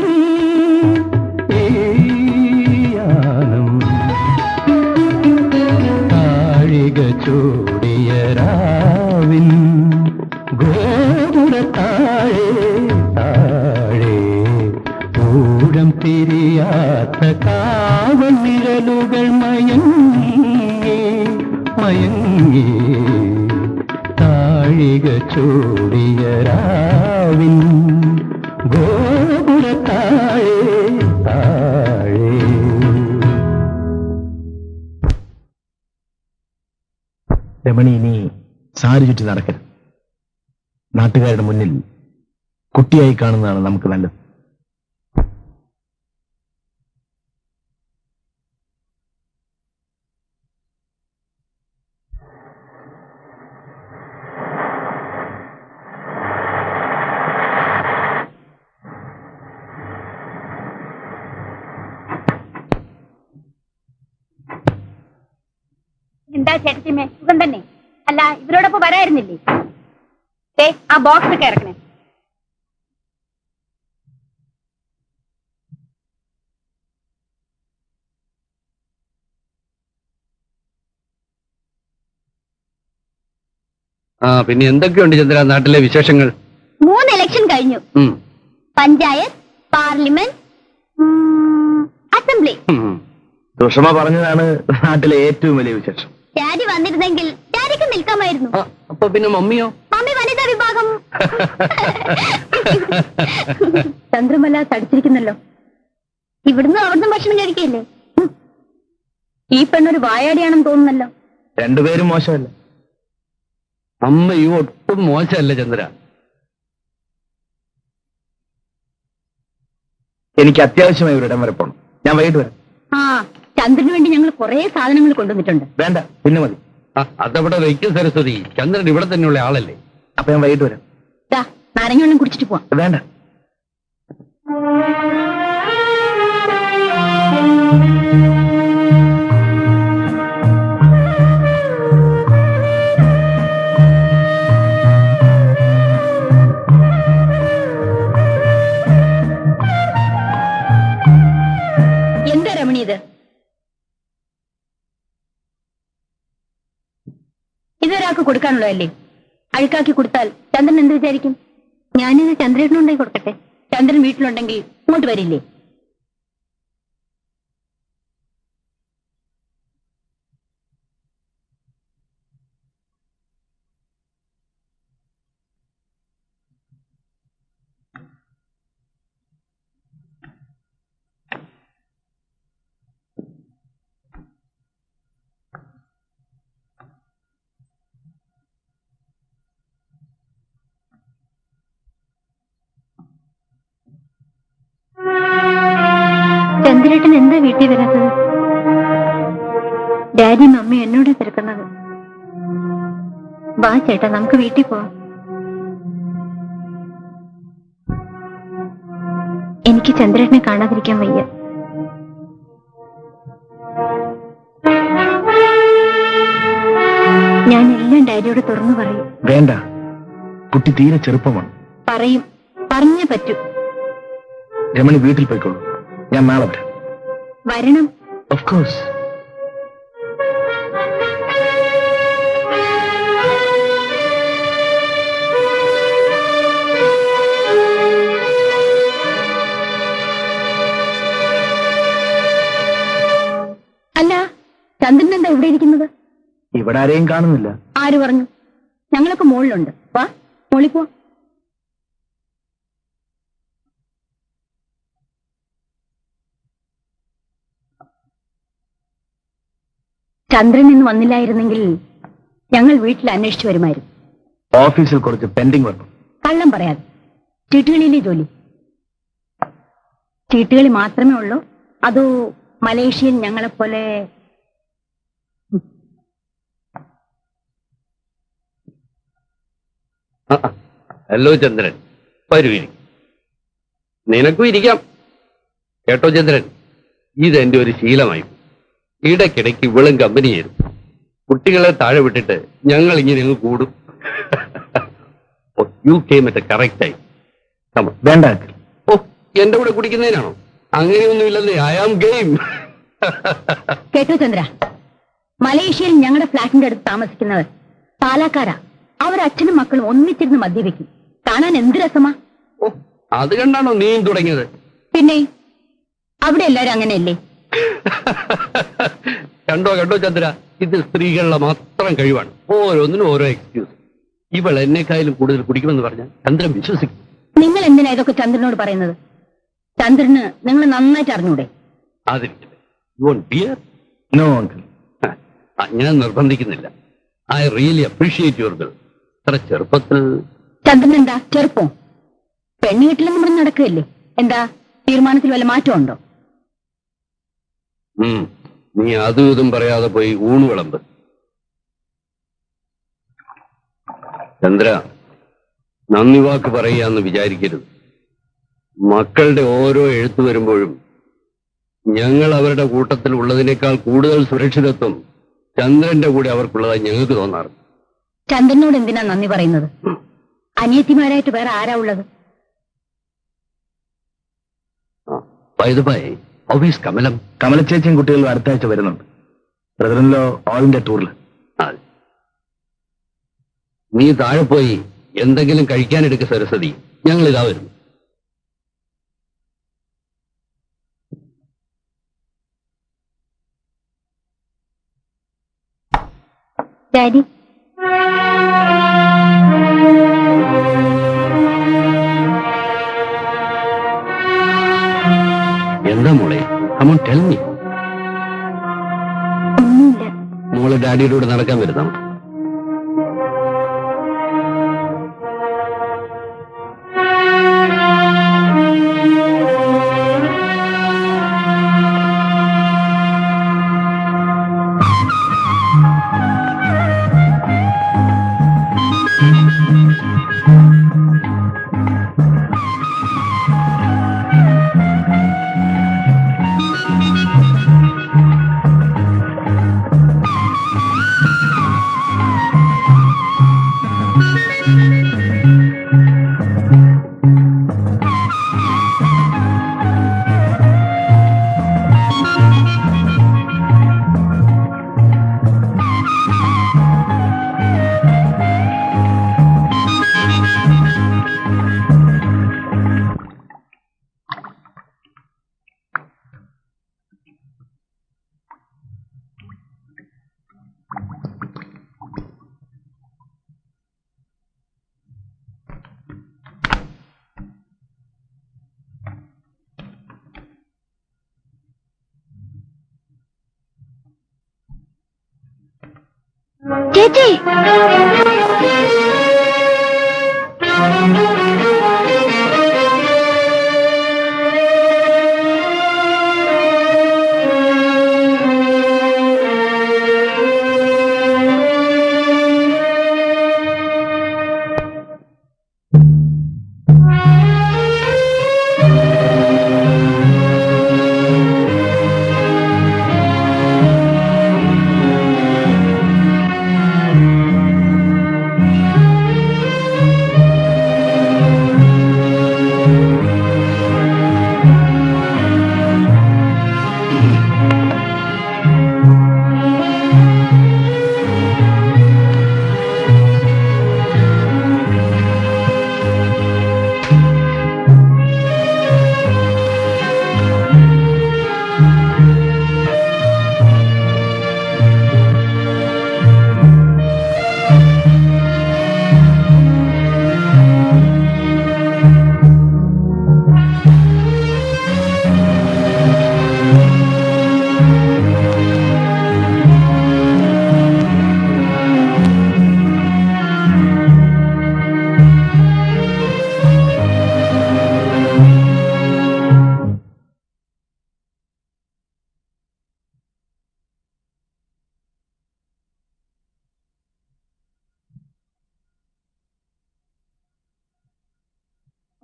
ഈ യാനം. താഴിക ചൂടിയ രാവിൻ ഗോപുര താഴെ താഴെ. ഊഴം തിരിയാത്ത കാവൽ നിഴലുകൾ മയങ്ങി മയങ്ങി. താഴിക ചൂടിയ രാവിൻ ഗോപുര താഴെ താഴെ. രമണി ഇനി സാരി ചുറ്റി നടക്കരുത്. നാട്ടുകാരുടെ മുന്നിൽ കുട്ടിയായി കാണുന്നതാണ് നമുക്ക് നല്ലത്. എന്താ ചേട്ടത്തിമേ, സുഖം തന്നെ? അല്ല, ഇവരോടൊപ്പം വരായിരുന്നില്ലേ? ആ ബോക്സ് ഒക്കെ ഇറക്കണേ. പിന്നെ എന്തൊക്കെയുണ്ട് ചന്ദ്ര നാട്ടിലെ വിശേഷങ്ങൾ? 3 ഇലക്ഷൻ കഴിഞ്ഞു. Panchayat, parliament, assembly. സുഷമ പറഞ്ഞതാണ് നാട്ടിലെ ഏറ്റവും വലിയ വിശേഷം. ഡാഡി വന്നിരുന്നെങ്കിൽ ഡാഡിക്ക് നിൽക്കാമായിരുന്നു. അപ്പൊ പിന്നെ മമ്മിയോ? മമ്മി വനിതാ വിഭാഗം. ചന്ദ്രമല തടിച്ചിരിക്കുന്നല്ലോ. ഇവിടുന്ന് അവിടുന്ന് ഭക്ഷണം കഴിക്കല്ലേ? ഈ പെണ്ണൊരു വായാടിയാണെന്ന് തോന്നുന്നല്ലോ. രണ്ടുപേരും മോശമല്ല. അമ്മയും ഒട്ടും മോശമല്ല ചന്ദ്ര. എനിക്ക് അത്യാവശ്യമായി ഒരിടം വരെ പോകണം. ഞാൻ വൈകിട്ട് വരാം. ചന്ദ്രന് വേണ്ടി ഞങ്ങൾ കുറെ സാധനങ്ങൾ കൊണ്ടുവന്നിട്ടുണ്ട്. വേണ്ട, പിന്നെ മതി. അതവിടെ വയ്ക്കും സരസ്വതി. ചന്ദ്രൻ ഇവിടെ തന്നെയുള്ള ആളല്ലേ. അപ്പൊ ഞാൻ വൈകിട്ട് വരാം. നാരങ്ങ വെള്ളം കുടിച്ചിട്ട് പോവാം. വേണ്ട. എന്താ രമണി ഇത്? ഇതൊരാൾക്ക് കൊടുക്കാനുള്ളതല്ലേ? അഴുക്കാക്കി കൊടുത്താൽ ചന്ദ്രൻ എന്ത് വിചാരിക്കും? ഞാനിത് ചന്ദ്രേട്ടനുണ്ടായി കൊടുക്കട്ടെ. ചന്ദ്രൻ വീട്ടിലുണ്ടെങ്കിൽ ഇങ്ങോട്ട് വരില്ലേ? ചന്ദ്രേട്ടൻ എന്താ വീട്ടിൽ വരാത്തത്? ഡാഡി മമ്മി എന്നോട് തിരക്കുന്നത്. വാ ചേട്ടാ, നമുക്ക് വീട്ടിൽ പോവാം. എനിക്ക് ചന്ദ്രേട്ടനെ കാണാതിരിക്കാൻ വയ്യ. ഞാൻ എല്ലാം ഡാഡിയോട് തുറന്നു പറയും. വേണ്ട, കുട്ടി തീരെ ചെറുപ്പമാണ്. പറയും, പറഞ്ഞേ പറ്റൂ. രമണി വീട്ടിൽ പോയിക്കോളൂ, ഞാൻ നാളെ വരാം. വരണം. Of course. അല്ല, ചന്ദ്രൻ എന്താ ഇവിടെ ഇരിക്കുന്നത്? ഇവിടെ ആരെയും കാണുന്നില്ല. ആര് പറഞ്ഞു? ഞങ്ങളൊക്കെ മുകളിലുണ്ട്. വാ, മുകളിൽ പോ. ചന്ദ്രൻ ഇന്ന് വന്നില്ലായിരുന്നെങ്കിൽ ഞങ്ങൾ വീട്ടിൽ അന്വേഷിച്ചു വരുമായിരുന്നു. ഓഫീസിൽ കുറച്ച് പെൻഡിങ് വന്നു. കള്ളം പറയാതെ. ചീട്ടുകളിയിലെ ജോലി? ചീട്ടുകളി മാത്രമേ ഉള്ളൂ, അതോ മലേഷ്യയിൽ ഞങ്ങളെപ്പോലെ? ഹലോ ചന്ദ്രൻ, വരൂ. നിനക്കും ഇരിക്കാം. കേട്ടോ ചന്ദ്രൻ, ഇതെന്റെ ഒരു ശീലമായി. ഇടയ്ക്കിടയ്ക്ക് ഇവളും കമ്പനി ചെയ്യും. കുട്ടികളെ താഴെ വിട്ടിട്ട് ഞങ്ങൾ ഇങ്ങനെ അങ്ങ് കൂടും. You came at correct time. വേണ്ട. ഓ, എന്റെ കൂടെ കുടിക്കുന്നതിനാണോ? അങ്ങനെയൊന്നുമില്ലെന്നേ. I am game. കേട്ടോ ചന്ദ്ര, മലേഷ്യയിൽ ഞങ്ങളുടെ ഫ്ലാറ്റിന്റെ അടുത്ത് താമസിക്കുന്നവർ പാലക്കാരാ. അവരച്ഛനും മക്കളും ഒന്നിച്ചിരുന്ന് മദ്യവെക്കും. കാണാൻ എന്ത് രസമാ. ഓ, അത് കണ്ടാണോ നീയും തുടങ്ങിയത്? പിന്നെ അവിടെ എല്ലാരും അങ്ങനെയല്ലേ? കണ്ടോ കണ്ടോ ചന്ദ്ര, ഇത് സ്ത്രീകളുടെ മാത്രം കഴിവാണ്. ഓരോന്നിനും ഓരോ എക്സ്ക്യൂസ്. ഇവൾ എന്നെക്കായാലും കൂടുതൽ കുടിക്കുമെന്ന് പറഞ്ഞാൽ ചന്ദ്രൻ വിശ്വസിക്കും. നിങ്ങൾ എന്തിനാ ഇതൊക്കെ ചന്ദ്രനോട് പറയുന്നത്? ചന്ദ്രന് നിങ്ങൾ നന്നായിട്ട് അറിഞ്ഞൂടെ? അതിരിക്കട്ടെ. You won't beer? No uncle. ഞാൻ നിർബന്ധിക്കുന്നില്ല. I really appreciate your girl. അത്ര ചെറുപ്പത്തിൽ. ചന്ദ്രൻ എന്താ ചെറുപ്പം? പെണ്ണ് കിട്ടില്ലെന്ന് പറഞ്ഞ് നടക്കുകയല്ലേ? എന്താ തീരുമാനത്തിൽ വല്ല മാറ്റമുണ്ടോ? നീ അതും ഇതും പറയാതെ പോയി ഊണ് വിളമ്പ്. ചന്ദ്ര, നന്ദി വാക്ക് പറയാന്ന് വിചാരിക്കരുത്. മക്കളുടെ ഓരോ എഴുത്തു വരുമ്പോഴും ഞങ്ങൾ അവരുടെ കൂട്ടത്തിൽ ഉള്ളതിനേക്കാൾ കൂടുതൽ സുരക്ഷിതത്വം ചന്ദ്രന്റെ കൂടെ അവർക്കുള്ളതായി ഞങ്ങൾക്ക് തോന്നാറ്. ചന്ദ്രനോട് എന്തിനാ നന്ദി പറയുന്നത്? അനിയത്തിമാരായിട്ട് വേറെ ആരാ ഉള്ളത്? കമലം, കമലച്ചേച്ചിയും കുട്ടികളും അടുത്ത ആഴ്ച വരുന്നുണ്ട്. ബ്രദറിൻലോ ഓൾ ഇന്ത്യ ടൂറിൽ. നീ താഴെ പോയി എന്തെങ്കിലും കഴിക്കാനെടുക്ക സരസ്വതി. ഞങ്ങൾ ഇതാ വരുന്നു. ഡാഡി, എന്താ മോളെ? Come on, tell me. ഒന്നുമില്ല. മോളെ ഡാഡിയുടെ കൂടെ നടക്കാൻ വരുന്നോ? ചേച്ചി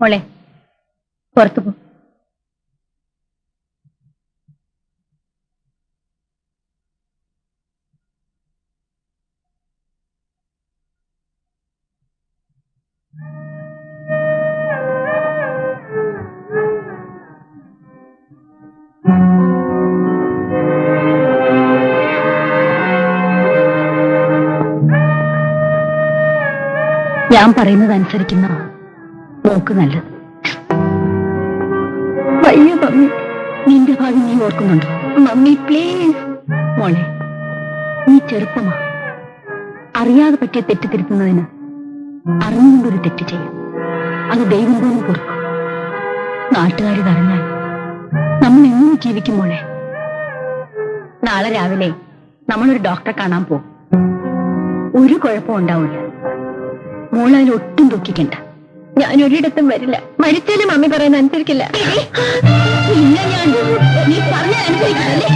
മോളെ പുറത്തു പോ. ഞാൻ പറയുന്നത് അനുസരിക്കുന്ന നോക്ക് നല്ലത്. വയ്യ മമ്മി, നിന്റെ ഭാഗം നീ ഓർക്കുന്നുണ്ടോ? Mummy please. മോളെ, നീ ചെറുപ്പമാ. അറിയാതെ പറ്റിയ തെറ്റ് തിരുത്തുന്നതിന് അറിഞ്ഞുകൊണ്ടൊരു തെറ്റ് ചെയ്യും. അത് ദൈവം പോലും പൊറുക്കും. നാട്ടുകാർ തടഞ്ഞാൽ നമ്മൾ എങ്ങനെ ജീവിക്കും മോളെ? നാളെ രാവിലെ നമ്മളൊരു ഡോക്ടറെ കാണാൻ പോകും. ഒരു കുഴപ്പം ഉണ്ടാവില്ല. മോളതിൽ ഒട്ടും ദുഃഖിക്കണ്ട. ഞാൻ ഒരിടത്തും വരില്ല. മരിച്ചാലും മമ്മി പറയുന്ന അനുസരിക്കില്ല. ഇല്ല, ഞാൻ നീ പറഞ്ഞ അനുസരിക്കില്ലേ?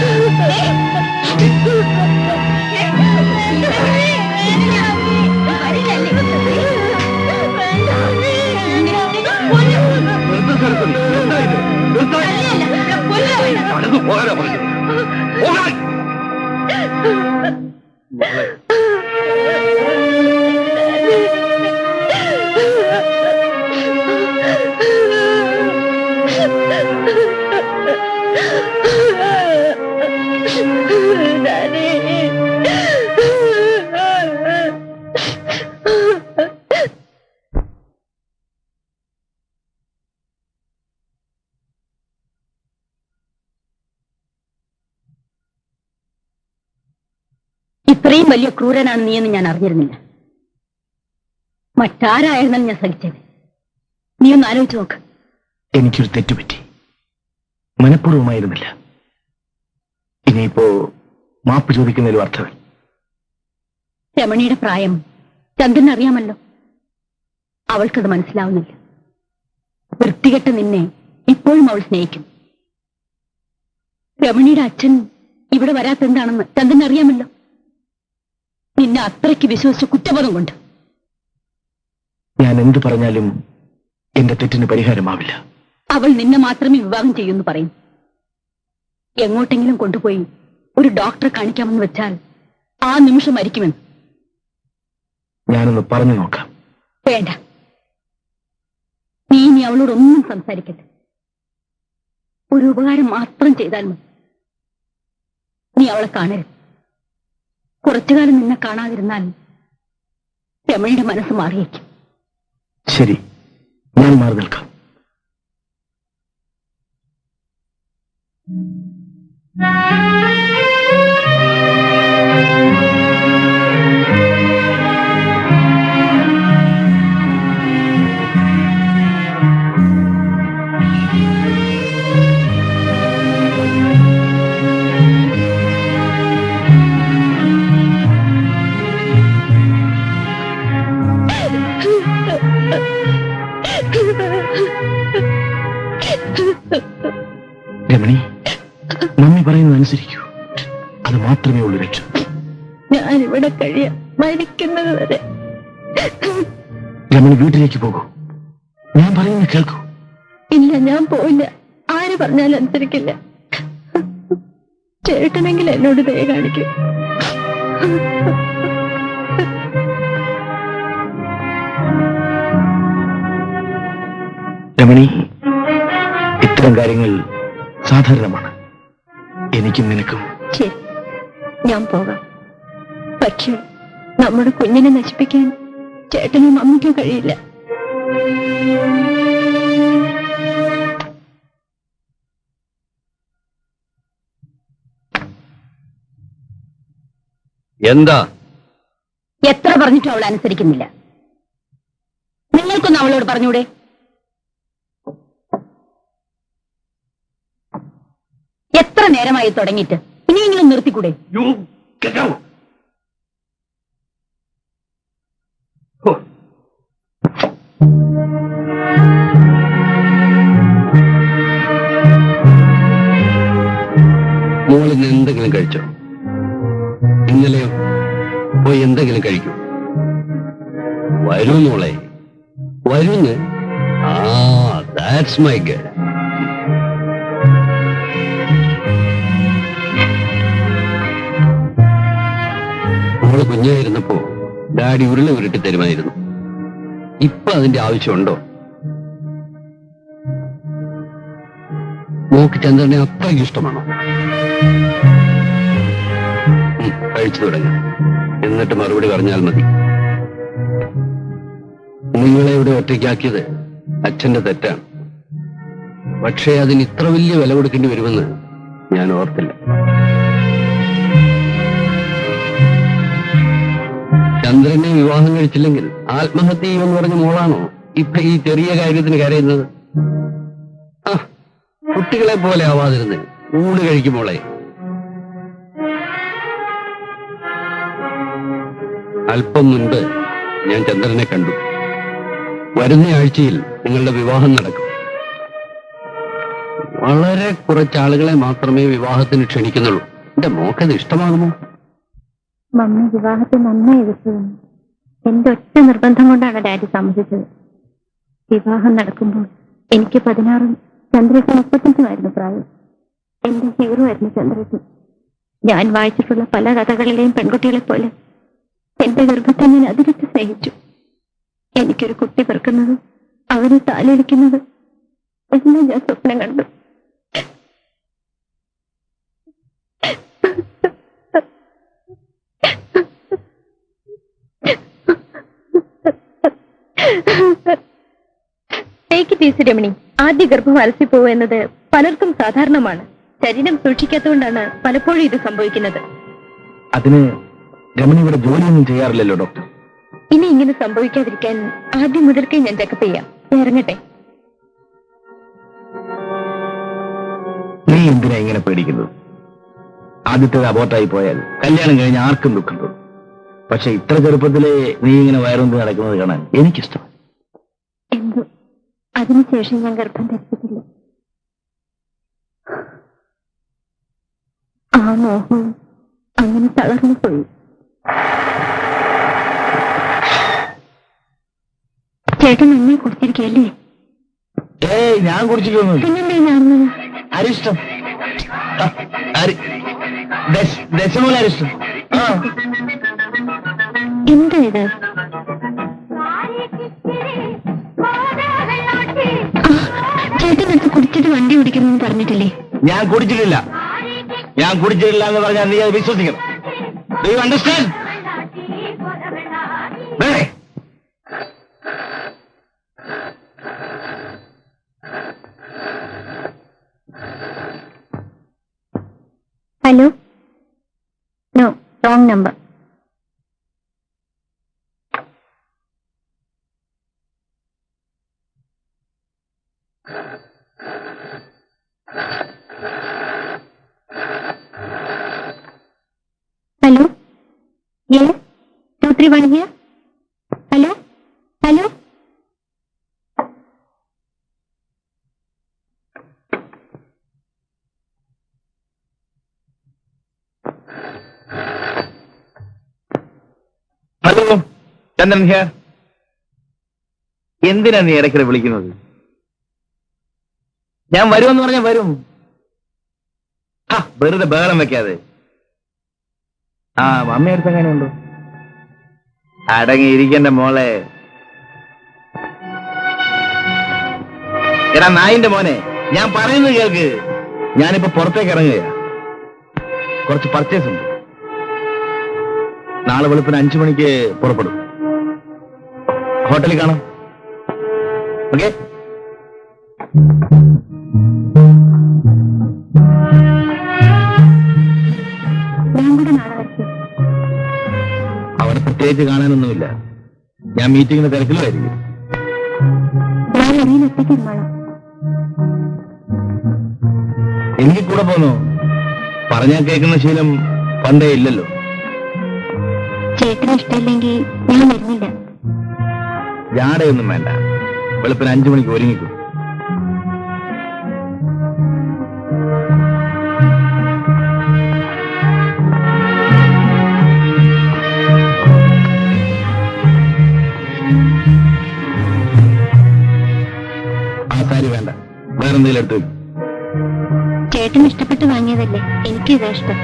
ഇത്രയും വലിയ ക്രൂരനാണ് നീയെന്ന് ഞാൻ അറിഞ്ഞിരുന്നില്ല. മറ്റാരായിരുന്നാലും ഞാൻ സഹിച്ചത്. നീ ഒന്ന് ആലോചിച്ച് നോക്ക്. എനിക്കൊരു തെറ്റുപറ്റി. മനഃപൂർവ്വമായിരുന്നില്ല. ഇനിയിപ്പോ മാപ്പ് ചോദിക്കുന്നതിലും അർത്ഥമില്ല. രമണിയുടെ പ്രായം ചന്ദ്രൻ അറിയാമല്ലോ. അവൾക്കത് മനസ്സിലാവുന്നില്ല. വൃത്തികെട്ട നിന്നെ ഇപ്പോഴും അവൾ സ്നേഹിക്കും. രമണിയുടെ അച്ഛൻ ഇവിടെ വരാത്തെന്താണെന്ന് ചന്ദ്രൻ അറിയാമല്ലോ. നിന്നെ അത്രയ്ക്ക് വിശ്വസിച്ച കുറ്റബോധം കൊണ്ട്. ഞാൻ എന്തു പറഞ്ഞാലും എന്റെ തെറ്റിന് പരിഹാരമാവില്ല. അവൾ നിന്നെ മാത്രമേ വിവാഹം ചെയ്യുമെന്ന് പറയും. എങ്ങോട്ടെങ്കിലും കൊണ്ടുപോയി ഒരു ഡോക്ടറെ കാണിക്കാമെന്ന് വെച്ചാൽ ആ നിമിഷം മരിക്കുമെന്ന്. ഞാനൊന്ന് പറഞ്ഞു നോക്കാം. വേണ്ട, നീ ഇനി അവളോടൊന്നും സംസാരിക്കട്ടെ. ഒരു ഉപകാരം മാത്രം ചെയ്താൽ മതി. നീ അവളെ കാണരുത്. കുറച്ചുകാലം നിന്നെ കാണാതിരുന്നാൽ രമണിയുടെ മനസ്സ് മാറിയേക്കും. ശരി, ഞാൻ മാറി നിൽക്കാം. ഞാനിവിടെ കഴിയാം, മരിക്കുന്നത് വരെ. രമണി വീട്ടിലേക്ക് പോകൂ. ഞാൻ പറയുന്നത് കേൾക്കൂ. ഇല്ല, ഞാൻ പോയില്ല. ആര് പറഞ്ഞാലും അനുസരിക്കില്ല. ചേട്ടനെങ്കിൽ എന്നോട് ദയ കാണിക്കും. രമണി, ഇത്തരം കാര്യങ്ങൾ സാധാരണമാണ്. എനിക്കും നിനക്കും. ശരി, ഞാൻ പോകാം. പക്ഷേ നമ്മുടെ കുഞ്ഞിനെ നശിപ്പിക്കാൻ ചേട്ടനും അമ്മയ്ക്കും കഴിയില്ല. എന്താ? എത്ര പറഞ്ഞിട്ടും അവൾ അനുസരിക്കുന്നില്ല. നിങ്ങൾക്കൊന്നും അവളോട് പറഞ്ഞൂടെ? എത്ര നേരമായി തുടങ്ങിയിട്ട്? ഇനിയെങ്കിലും നിർത്തിക്കൂടെ? മോളിന്ന് എന്തെങ്കിലും കഴിച്ചോ? ഇന്നലെയോ പോയി എന്തെങ്കിലും കഴിക്കൂ. വരൂ മോളെ, വരൂന്ന്. That's my girl. മോള് കുഞ്ഞായിരുന്നപ്പോ ഡാഡി ഉരുള ഉരുട്ടി തരുമായിരുന്നു. ഇപ്പൊ അതിന്റെ ആവശ്യമുണ്ടോ? മോക്ക് ചന്ദ്രനെ അത്രയ്ക്ക് ഇഷ്ടമാണോ? കഴിച്ചു തുടങ്ങാം, എന്നിട്ട് മറുപടി പറഞ്ഞാൽ മതി. നിങ്ങളെ ഇവിടെ ഒറ്റയ്ക്കാക്കിയത് അച്ഛന്റെ തെറ്റാണ്. പക്ഷേ അതിന് ഇത്ര വലിയ വില കൊടുക്കേണ്ടി വരുമെന്ന് ഞാൻ ഓർത്തില്ല. ചന്ദ്രനെ വിവാഹം കഴിച്ചില്ലെങ്കിൽ ആത്മഹത്യ ചെയ്യുമെന്ന് പറഞ്ഞ മോളാണോ ഇപ്പൊ ഈ ചെറിയ കാര്യത്തിന് കരയുന്നത്? കുട്ടികളെ പോലെ ആവാതിരുന്ന് ഊണ് കഴിക്കുമോളെ. അല്പം മുൻപ് ഞാൻ ചന്ദ്രനെ കണ്ടു. വരുന്ന ആഴ്ചയിൽ നിങ്ങളുടെ വിവാഹം നടക്കും. വളരെ കുറച്ചാളുകളെ മാത്രമേ വിവാഹത്തിന് ക്ഷണിക്കുന്നുള്ളൂ. എന്റെ മോക്കത് ഇഷ്ടമാകുമോ? മമ്മി വിവാഹത്തെ നന്നായി എതിർത്തതെന്ന് എന്റെ ഒറ്റ നിർബന്ധം കൊണ്ടാണ് ഡാഡി സമ്മതിച്ചത്. വിവാഹം നടക്കുമ്പോൾ എനിക്ക് 16 ചന്ദ്രയ്ക്ക് 35 പ്രായം. എന്റെ ഹീറോ ആയിരുന്നു ചന്ദ്രയ്ക്ക്. ഞാൻ വായിച്ചിട്ടുള്ള പല കഥകളിലെയും പെൺകുട്ടികളെ പോലെ എന്റെ ഗർഭത്തെ ഞാൻ അതിരിച്ച് സ്നേഹിച്ചു. എനിക്കൊരു കുട്ടി പിറക്കുന്നത്, അവനെ താലിരിക്കുന്നത് എല്ലാം ഞാൻ സ്വപ്നം കണ്ടു. രമണി, ആദ്യ ഗർഭം അലസിപ്പോവുക എന്നത് പലർക്കും സാധാരണമാണ്. ശരീരം സൂക്ഷിക്കാത്തതുകൊണ്ടാണ് പലപ്പോഴും ഇത് സംഭവിക്കുന്നത്. അതിന് രമണി ഇവിടെ ജോലിയൊന്നും ചെയ്യാറില്ലല്ലോ ഡോക്ടർ. ഇനി ഇങ്ങനെ സംഭവിക്കാതിരിക്കാൻ ആദ്യം മുതൽക്കേ ഞാൻ ചെക്കപ്പ് ചെയ്യാം. ഇറങ്ങട്ടെ. നീ എന്തിനാ ഇങ്ങനെ പേടിക്കുന്നത്? ആദ്യത്തേത് അബോർട്ടായി പോയാൽ കല്യാണം കഴിഞ്ഞ് ആർക്കും ദുഃഖം തോന്നും. പക്ഷെ ഇത്ര ചെറുപ്പത്തിലെ നീ ഇങ്ങനെ വയറുകൊണ്ട് നടക്കുന്നത് കാണാൻ എനിക്കിഷ്ടം. എന്തോ അതിനുശേഷം ഞാൻ ഗർഭം ധരിച്ചിട്ടില്ല. ആ മോഹവും അങ്ങനെ തളർന്നു പോയി. ചേട്ടൻ എന്നെ കുറിച്ചിരിക്കല്ലേ? ഞാൻ കുടിച്ചിട്ടൊന്നും. പിന്നെന്തേ ഞാൻ അരിഷ്ടം ദശമൂല അരിഷ്ടം. എന്താ ഇത്? ചേട്ടനടുത്ത് കുടിച്ചിട്ട് വണ്ടി ഓടിക്കണമെന്ന് പറഞ്ഞിട്ടില്ലേ? ഞാൻ കുടിച്ചിട്ടില്ല. ഞാൻ കുടിച്ചിട്ടില്ല എന്ന് പറഞ്ഞാൽ നീ അത് വിശ്വസിക്കണം. Do you understand? Hello, no, wrong number. Hello, yes, 231 here. Hello, hello. Hello, Chandran here. എന്തിനാ നീ ഇടയ്ക്കിടെ വിളിക്കുന്നത്? ഞാൻ വരുമെന്ന് പറഞ്ഞാൽ വരും. വെറുതെ ബഹളം വെക്കാതെ. അമ്മയടുത്ത് എങ്ങനെയുണ്ടോ? അടങ്ങിയിരിക്കണ്ട മോളെ. എടാ നായിന്റെ മോനെ, ഞാൻ പറയുന്നത് കേൾക്ക്. ഞാനിപ്പോ പുറത്തേക്ക് ഇറങ്ങുകയാ. കുറച്ച് പർച്ചേസ് ഉണ്ട്. നാളെ വെളുപ്പിന് 5 മണിക്ക് പുറപ്പെടും. ഹോട്ടലിൽ കാണാം. ഓക്കെ? അവിടെ പ്രത്യേകിച്ച് കാണാനൊന്നുമില്ല. ഞാൻ മീറ്റിംഗിന്റെ തിരക്കിലുമായിരിക്കും. എനിക്ക് കൂടെ പോന്നോ? പറഞ്ഞാൽ കേൾക്കുന്ന ശീലം പണ്ടേ ഇല്ലല്ലോ. ചേട്ടന് ഇഷ്ടമില്ലെങ്കിൽ ഞാൻ വരുന്നില്ല. ജാടയൊന്നും വേണ്ട. വെളുപ്പിന് 5 മണിക്ക് ഒരുങ്ങിക്കും. ആ സാരി വേണ്ട, വേറെന്തെങ്കിലും എടുത്തു വയ്ക്കും. ചേട്ടന് ഇഷ്ടപ്പെട്ട് വാങ്ങിയതല്ലേ, എനിക്ക് ഇതാ ഇഷ്ടം.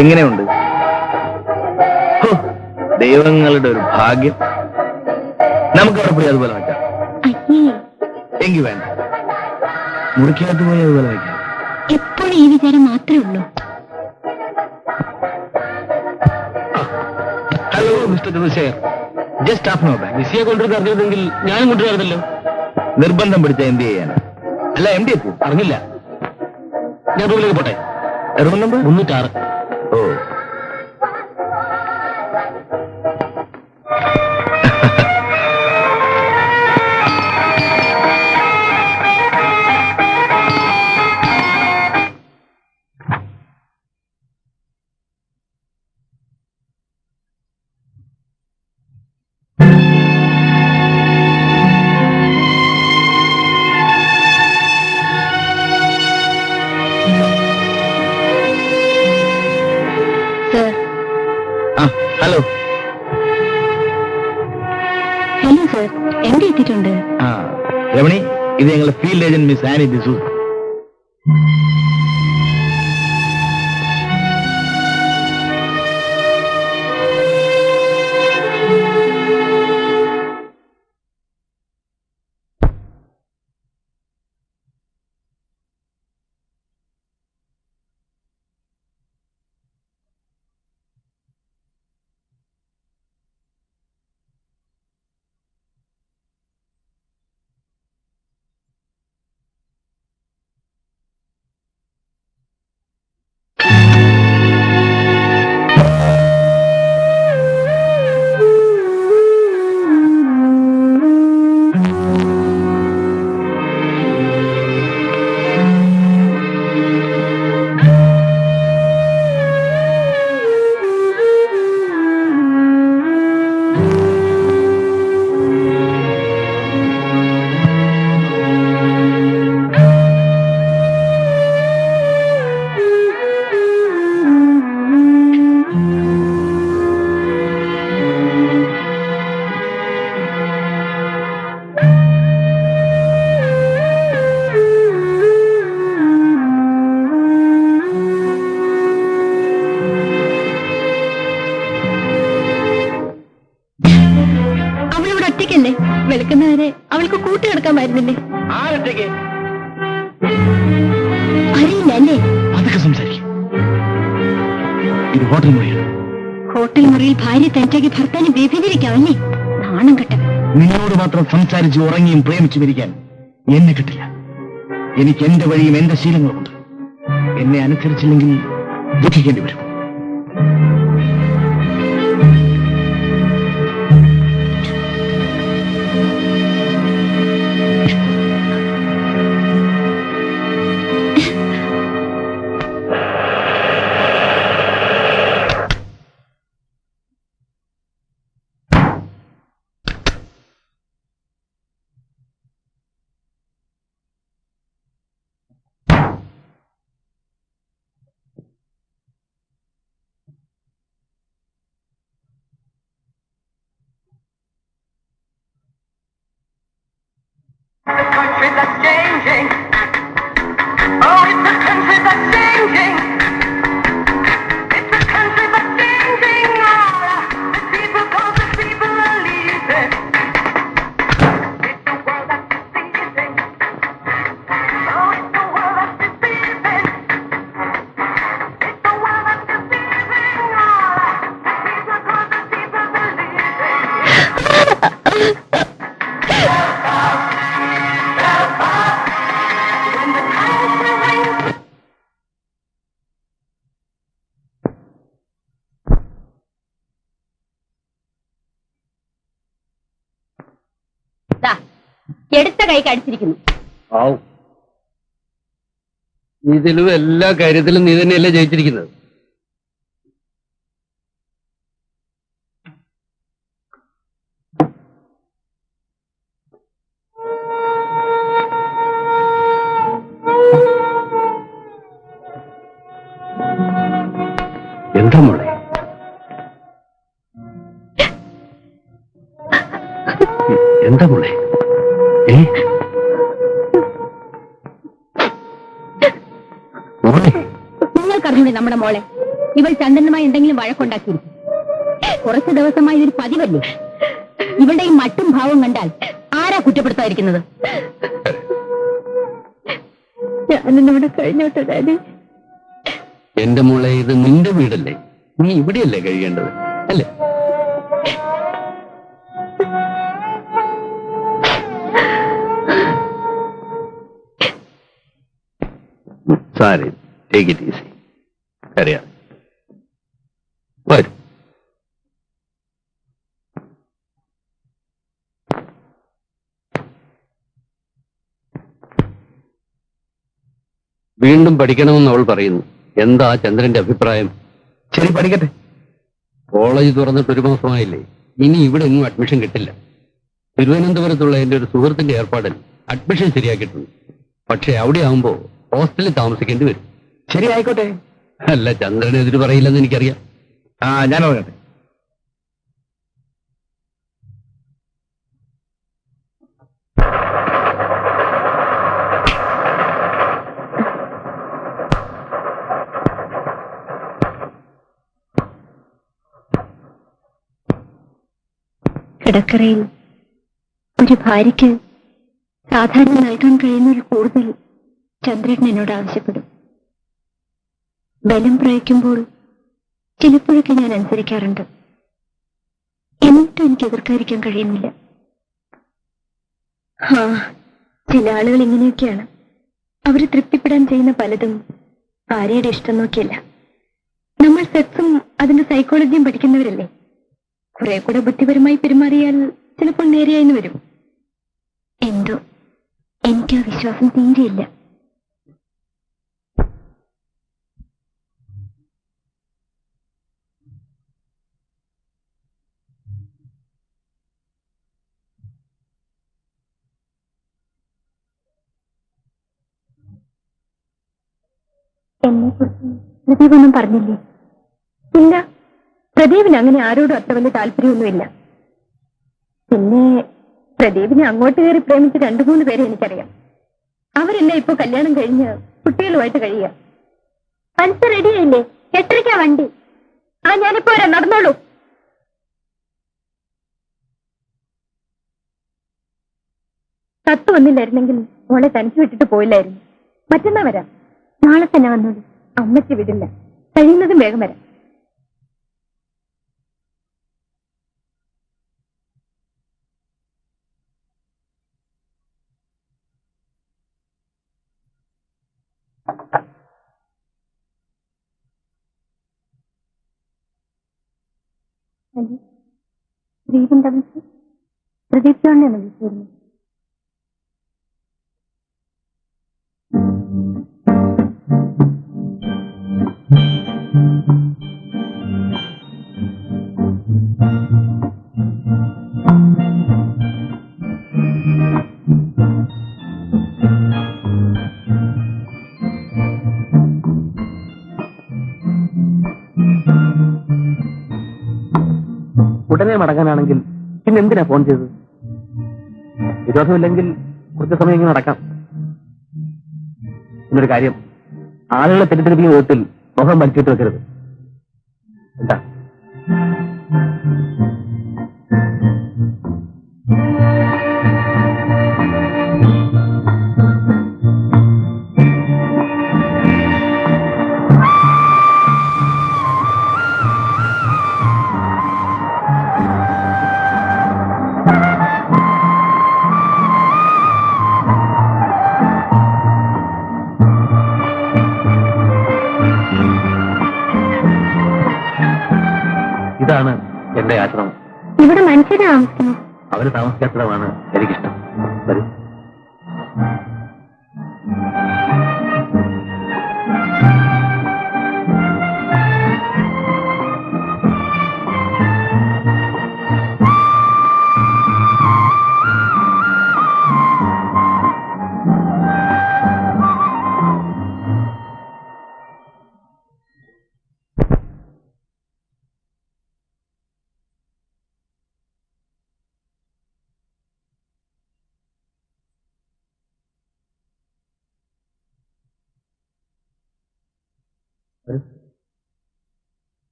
എങ്ങനെയുണ്ട്? ദൈവങ്ങളുടെ ഒരു ഭാഗ്യം. നമുക്ക് അവിടെ പോയി അതുപോലെ വയ്ക്കാം. എങ്കിൽ വേണ്ട, മുറിക്കകത്ത് പോയി അതുപോലെ വയ്ക്കാം. എപ്പോഴും ഈ വിചാരം മാത്രമേ ഉള്ളൂ. Hello mister Chandrasekhar. Just half no back. വിസിയെ കൊണ്ടുവരുന്ന അറിഞ്ഞിരുന്നെങ്കിൽ ഞാനും കൊണ്ടുവരുന്നല്ലോ. നിർബന്ധം പിടിച്ച എന്ത് ചെയ്യാനാ? അല്ല, എം ഡി എത്തി അറിഞ്ഞില്ല. ഞാൻ റൂമിലേക്ക് പോട്ടെ. Room number 306. Oh, hello. Hello sir, എവിടെ എത്തിയിട്ടുണ്ട്? രമണി, ഇത് ഞങ്ങളുടെ field agent miss Annie D'Souza. വെളുക്കുന്നവരെ അവൾക്ക് കൂട്ടുകിടക്കാമായിരുന്നില്ലേ? ആരൊറ്റയ്ക്ക്? അറിയില്ല അല്ലേ? അതൊക്കെ സംസാരിക്കും. ഇത് ഹോട്ടൽ മുറിയാണ്. ഹോട്ടൽ മുറിയിൽ ഭാര്യ തനിച്ചാക്കി ഭർത്താവിനെ വ്യഭിചരിക്കാമല്ലേ? നാണം കെട്ട. നിന്നോട് മാത്രം സംസാരിച്ച് ഉറങ്ങിയും പ്രേമിച്ചും ഇരിക്കാൻ എന്നെ കിട്ടില്ല. എനിക്ക് എന്റെ വഴിയും എന്റെ ശീലങ്ങളുമുണ്ട്. എന്നെ അനുസരിച്ചില്ലെങ്കിൽ ദുഃഖിക്കേണ്ടി വരും. country that's changing. Oh, it's a country that's changing. It's a country that's changing. The people, cause the people are leaving. It's a world that's deceiving. Oh, it's a world that's deceiving. It's a world that's deceiving. The people, cause the people are leaving. When the country rings. എടുത്ത കൈ കടിച്ചിരിക്കുന്നു. ആവും. ഇതിലും എല്ലാ കാര്യത്തിലും നീ തന്നെയല്ലേ ജയിച്ചിരിക്കുന്നത്. എന്താ മോളെ? എന്താ മോളെ? മോളെ നിങ്ങൾക്കറിഞ്ഞൂടെ നമ്മുടെ മോളെ? ഇവൾ ചന്ദ്രനുമായി എന്തെങ്കിലും വഴക്കുണ്ടാക്കിയിരിക്കും. കുറച്ചു ദിവസമായി ഇതൊരു പതിവല്ലേ? ഇവളുടെ ഈ മട്ടും ഭാവവും കണ്ടാൽ ആരാ കുറ്റപ്പെടുത്താതിരിക്കുന്നത്? ഞാനിവിടെ കഴിഞ്ഞോട്ടെ ഡാഡി. എന്റെ മോളെ, ഇത് നിന്റെ വീടല്ലേ? നീ ഇവിടെയല്ലേ കഴിയേണ്ടത് അല്ലേ? Sari, take it easy. അറിയാം, വരും. വീണ്ടും പഠിക്കണമെന്ന് അവൾ പറയുന്നു. എന്താ ചന്ദ്രന്റെ അഭിപ്രായം? ശരി, പഠിക്കട്ടെ. കോളേജ് തുറന്നിട്ട് 1 മാസമായില്ലേ? ഇനി ഇവിടെ ഒന്നും അഡ്മിഷൻ കിട്ടില്ല. തിരുവനന്തപുരത്തുള്ള എന്റെ ഒരു സുഹൃത്തിന്റെ ഏർപ്പാടിൽ അഡ്മിഷൻ ശരിയാക്കിയിട്ടുണ്ട്. പക്ഷെ അവിടെ ആവുമ്പോ ഹോസ്റ്റലിൽ താമസിക്കേണ്ടി വരും. ശരി, ആയിക്കോട്ടെ. അല്ല, ചന്ദ്രൻ എതിര് പറയില്ലെന്ന് എനിക്കറിയാം. ഞാൻ നോക്കട്ടെ. കിടക്കറയിൽ ഒരു ഭാര്യയ്ക്ക് സാധാരണ നൽകാൻ കഴിയുന്നതിൽ കൂടുതൽ ചന്ദ്രൻ എന്നോട് ആവശ്യപ്പെടും. ബലം പ്രയോഗിക്കുമ്പോൾ ചിലപ്പോഴൊക്കെ ഞാൻ അനുസരിക്കാറുണ്ട്. എന്നിട്ടും എനിക്ക് എതിർക്കാതിരിക്കാൻ കഴിയുന്നില്ല. ചില ആളുകൾ ഇങ്ങനെയൊക്കെയാണ്. അവര് തൃപ്തിപ്പെടാൻ ചെയ്യുന്ന പലതും ഭാര്യയുടെ ഇഷ്ടം നോക്കിയല്ല. നമ്മൾ സെക്സും അതിന്റെ സൈക്കോളജിയും പഠിക്കുന്നവരല്ലേ. കുറെ കൂടെ ബുദ്ധിപരമായി പെരുമാറിയാൽ ചിലപ്പോൾ നേരെയായിന്ന് വരും. എന്തോ എനിക്ക് ആ വിശ്വാസം തീരെയില്ല. എന്നെക്കുറിച്ച് പ്രദീപൊന്നും പറഞ്ഞില്ലേ? ഇല്ല, പ്രദീപിന് അങ്ങനെ ആരോടും അത്ര വലിയ താല്പര്യമൊന്നുമില്ല. പിന്നെ പ്രദീപിനെ അങ്ങോട്ട് കയറി പ്രേമിച്ച് 2-3 പേരെ എനിക്കറിയാം. അവരെല്ലാം ഇപ്പൊ കല്യാണം കഴിഞ്ഞ് കുട്ടികളുമായിട്ട് കഴിയുക. പഞ്ച റെഡിയായില്ലേ? 8:30 വണ്ടി. ഞാനിപ്പോ വരാം, നടന്നോളൂ. കത്ത് വന്നില്ലായിരുന്നെങ്കിൽ മോളെ തനിച്ചു വിട്ടിട്ട് പോയില്ലായിരുന്നു. മറ്റന്നാ വരാം. നാളെ തന്നെ വന്നോളൂ. അമ്മയ്ക്ക് വിടില്ല. കഴിയുന്നതും വേഗം വരാം. പ്രദീപിന്റെ വിളിച്ച് പ്രദീപ് ജോണിനെയാണ് വിളിച്ചിരുന്നത്. ഉടനെ മടങ്ങാനാണെങ്കിൽ പിന്നെ എന്തിനാ ഫോൺ ചെയ്തത്? വിരോധമില്ലെങ്കിൽ കുറച്ച് സമയം ഇങ്ങനെ നടക്കാം. എന്നൊരു കാര്യം, ആളുകളെ തെറ്റിദ്ധരിപ്പിക്കുന്ന വിധത്തിൽ മുഖം വലിച്ചിട്ട് വെക്കരുത്. എന്താ? ഇതാണ് എന്റെ ആശ്രമം. ഇവിടെ മനുഷ്യരെ താമസിക്കുന്നു. അവര് താമസിക്കാത്തതാണ് എനിക്കിഷ്ടം. വരൂ.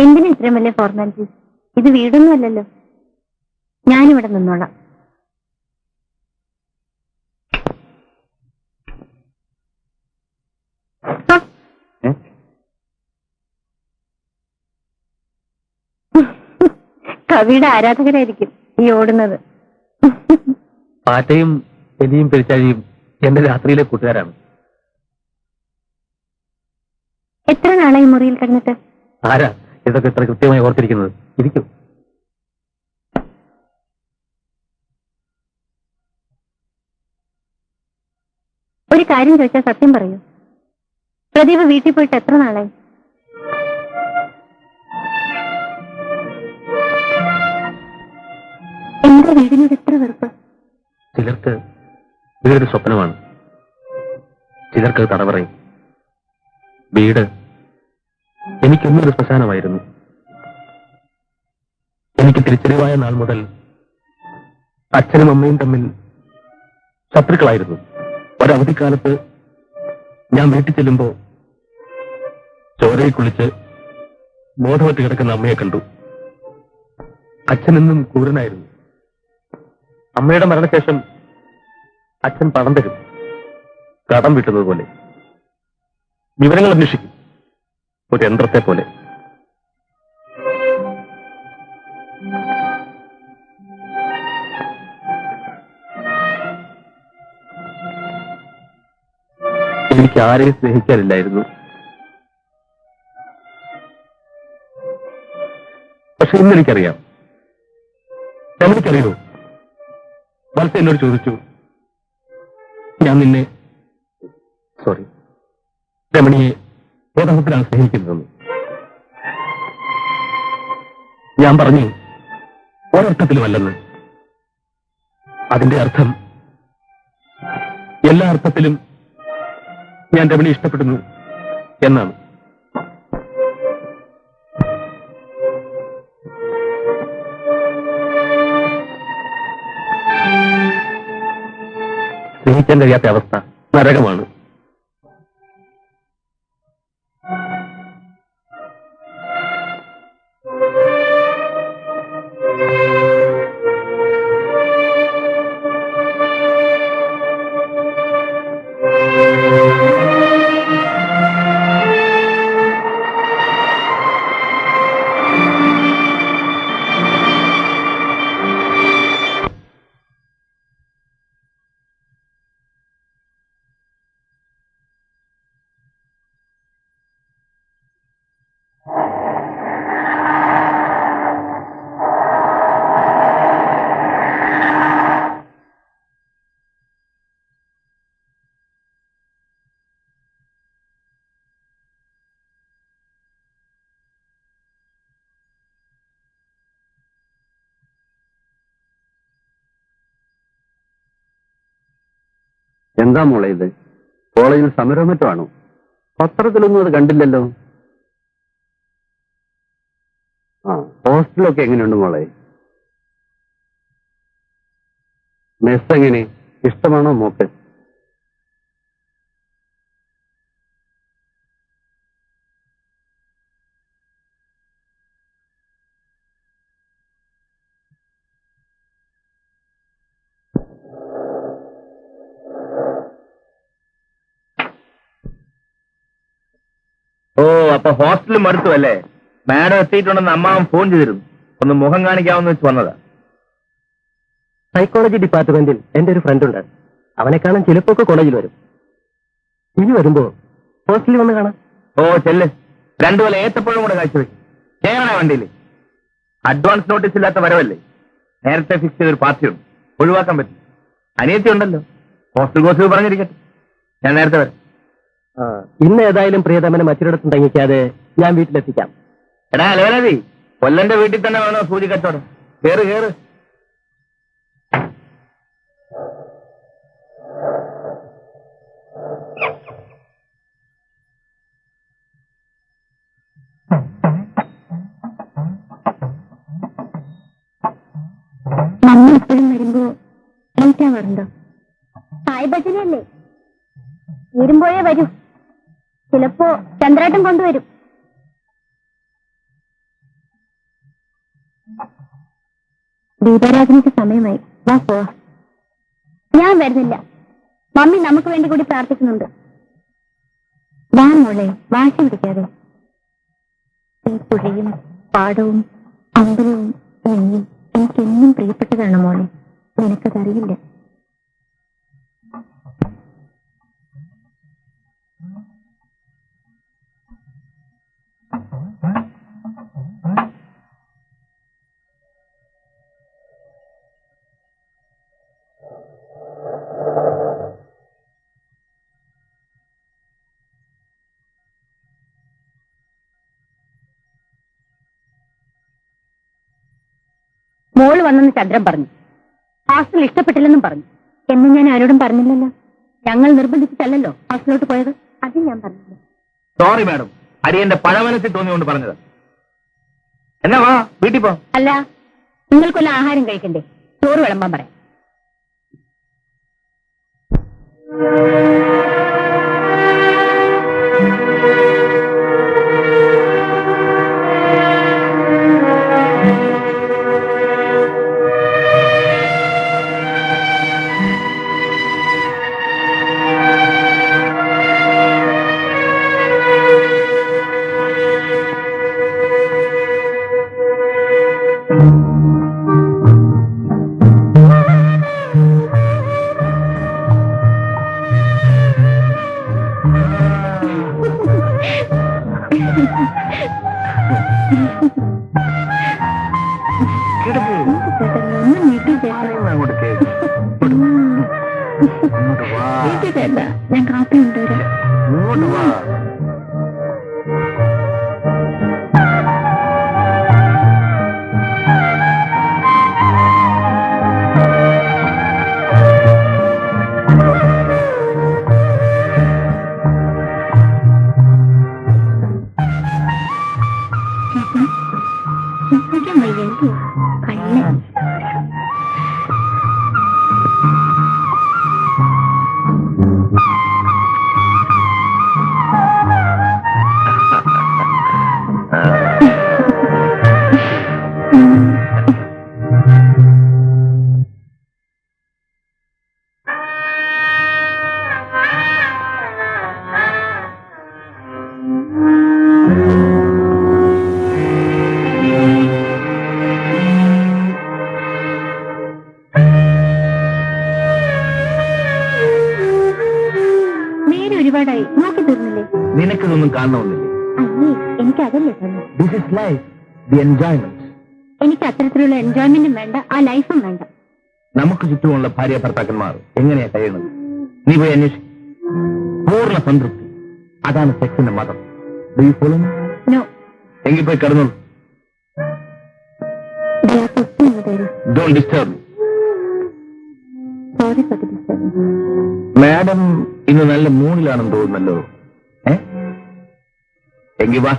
എന്തിനാ ഇത്രയും വലിയ ഫോർമാലിറ്റീസ്? ഇത് വീടൊന്നും അല്ലല്ലോ. ഞാനിവിടെ നിന്നോളാം. കവിയുടെ ആരാധകരായിരിക്കും ഈ ഓടുന്നത്. പാറ്റയും എലിയും പെരിച്ചാഴിയും എന്റെ രാത്രിയിലെ കൂട്ടുകാരാണ്. എത്ര നാളായി മുറിയിൽ കിടന്നിട്ട്? ആരാ ഇതൊക്കെ ഇത്ര കൃത്യമായി ഓർത്തിരിക്കുന്നത്? ഇരിക്കും. ഒരു കാര്യം ചോദിച്ചാൽ സത്യം പറയൂ. പ്രദീപ് വീട്ടിൽ പോയിട്ട് എത്ര നാളായി? എന്റെ വീടിനോട് എത്ര വെറുപ്പ്? ചിലർക്ക് ഇതൊരു സ്വപ്നമാണ്, ചിലർക്ക് തടവറയും. വീട് എനിക്കൊന്നൊരു ശ്മശാനമായിരുന്നു. എനിക്ക് തിരിച്ചറിവായ നാൾ മുതൽ അച്ഛനും അമ്മയും തമ്മിൽ ശത്രുക്കളായിരുന്നു. ഒരവധിക്കാലത്ത് ഞാൻ വീട്ടിൽ ചെല്ലുമ്പോ ചോരയിൽ കുളിച്ച് ബോധമറ്റ് കിടക്കുന്ന അമ്മയെ കണ്ടു. അച്ഛനെന്നും ക്രൂരനായിരുന്നു. അമ്മയുടെ മരണശേഷം അച്ഛൻ പണം തരും, കടം വീട്ടുന്നത് പോലെ. വിവരങ്ങൾ അന്വേഷിക്കും, ഒരു യന്ത്രത്തെ പോലെ. എനിക്ക് ആരെയും സ്നേഹിക്കാനില്ലായിരുന്നു. പക്ഷെ ഇന്നെനിക്കറിയാം. രമണിക്കറിയോ? വത്സ എന്നോട് ചോദിച്ചു, ഞാൻ നിന്നെ രമണിയെ യഥാർത്ഥത്തിലാണ് സ്നേഹിക്കുന്നതെന്ന്. ഞാൻ പറഞ്ഞു ഒരർത്ഥത്തിലുമല്ലെന്ന്. അതിന്റെ അർത്ഥം എല്ലാ അർത്ഥത്തിലും ഞാൻ രമണി ഇഷ്ടപ്പെടുന്നു എന്നാണ്. സ്നേഹിക്കാൻ കഴിയാത്ത അവസ്ഥ നരകമാണ്. എന്താ മോളെ ഇത്? കോളേജിൽ സമരം മറ്റോ ആണോ? പത്രത്തിലൊന്നും അത് കണ്ടില്ലല്ലോ. ആ, ഹോസ്റ്റലൊക്കെ എങ്ങനെയുണ്ട് മോളെ? മെസ് എങ്ങനെ? ഇഷ്ടമാണോ മോക്ക്? ഓ, അപ്പൊ ഹോസ്റ്റലിൽ മടുത്തു അല്ലേ? മാഡം എത്തിയിട്ടുണ്ടെന്ന് അമ്മാവൻ ഫോൺ ചെയ്തിരുന്നു. ഒന്ന് മുഖം കാണിക്കാമെന്ന് വെച്ച് വന്നതാ. സൈക്കോളജി ഡിപ്പാർട്ട്മെന്റിൽ എന്റെ ഒരു ഫ്രണ്ട് ഉണ്ട്. അവനെ കാണാൻ ചിലപ്പോ കോളേജിൽ വരും. ഇനി വരുമ്പോ ഹോസ്റ്റലിൽ വന്ന് കാണാം. ഓ ചെല്ല്, രണ്ടുപോലെ ഏത്തപ്പഴം കൂടെ കാഴ്ചവെക്കും. കേറണേ വണ്ടിയിൽ. അഡ്വാൻസ് നോട്ടീസ് ഇല്ലാത്ത വരവല്ലേ? നേരത്തെ ഫിക്സ് ചെയ്തൊരു പാർട്ടിയുണ്ട്, ഒഴിവാക്കാൻ പറ്റും. അനിയത്തി ഉണ്ടല്ലോ, ഹോസ്റ്റൽ കോഴ്സ് പറഞ്ഞിരിക്കട്ടെ. ഞാൻ നേരത്തെ വരാം. ഇന്ന് ഏതായാലും പ്രിയതമനെ മറ്റൊരിടത്തും തങ്ങിക്കാതെ ഞാൻ വീട്ടിലെത്തിക്കാം. എടാ ലേലവി, കൊല്ലന്റെ വീട്ടിൽ തന്നെ വേണോ സൂചി കച്ചവടം? കേറ് കേറ്. മമ്മി എപ്പോഴും വരുമ്പോ ലേറ്റ് ആവാറുണ്ടോ? സായി ഭജനയല്ലേ, വരുമ്പോഴേ വരൂ. ചിലപ്പോ ചന്ദ്രാട്ടം കൊണ്ടുവരും. ദീപാരാധനയ്ക്ക് സമയമായി, വാ പോവാ. ഞാൻ വരുന്നില്ല, മമ്മി നമുക്ക് വേണ്ടി കൂടി പ്രാർത്ഥിക്കുന്നുണ്ട്. വാ മോളെ, വാശി പിടിക്കാതെ. ഈ പുഴയും പാടവും അമ്പലവും നീയും എനിക്കെന്നും പ്രിയപ്പെട്ടതാണ് മോളെ. നിനക്കതറിയില്ല. മോള് വന്നെന്ന് ചന്ദ്രൻ പറഞ്ഞു. ഹോസ്റ്റൽ ഇഷ്ടപ്പെട്ടില്ലെന്നും പറഞ്ഞു. എന്നും ഞാൻ ആരോടും പറഞ്ഞില്ലല്ലോ. ഞങ്ങൾ നിർബന്ധിച്ചിട്ടല്ലോ ഹോസ്റ്റലിലോട്ട് പോയത്. അത് ഞാൻ പറഞ്ഞില്ല. സോറി മാഡം, അരിയന്റെ പഴമനസ്സിൽ തോന്നിയോണ്ട് പറഞ്ഞത്. എന്നാ വാ, വീട്ടിൽ പോ. അല്ല, നിങ്ങൾക്കൊല്ല ആഹാരം കഴിക്കണ്ടേ? ചോറ് വിളമ്പാൻ പറയാം. ഞാൻ കാപ്പി കൊണ്ടുവരാം. ഇങ്ങോട്ട് വാ. കള്ളൻ. ഒരുപാടായി നോക്കി തീർന്നില്ലേ? നിനക്കിതൊന്നും കാണണമെന്നില്ലേ? അയ്യേ, എനിക്ക് അതല്ലേ തന്നെ. This is life, the enjoyment. എനിക്ക് അത്തരത്തിലുള്ള എൻജോയ്മെന്റും വേണ്ട, ആ ലൈഫും വേണ്ട. നമുക്ക് ചുറ്റുമുള്ള ഭാര്യ ഭർത്താക്കന്മാർ എങ്ങനെയാ കഴിയുന്നത്? നീ പോയി അന്വേഷിക്കും. പൂർണ്ണ സംതൃപ്തി, അതാണ് സെക്സിന്റെ മതം. Do you follow me? No. എങ്കിൽ പോയി കിടന്നോളൂ. തരൂ. Don't disturb. Sorry for the disturbance. Madam ഇന്ന് നല്ല മൂഡിലാണെന്ന് തോന്നുന്നല്ലോ. എങ്കി വാ.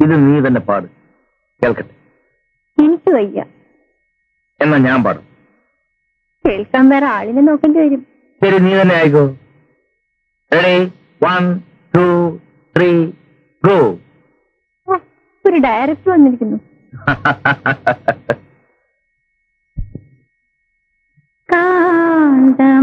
ഇത് നീ തന്നെ പാട്, കേൾക്കട്ടെ. എനിക്ക് വയ്യ. എന്നാ ഞാൻ പാടും. കേൾക്കാൻ വേറെ ആളിനെ നോക്കേണ്ടി വരും. ശരി, നീ തന്നെ ആയിക്കോ. Ready, 1, 2, 3, go. ഒരു ഡയറക്ടർ വന്നിരിക്കുന്നു. കാന്തമൃദുല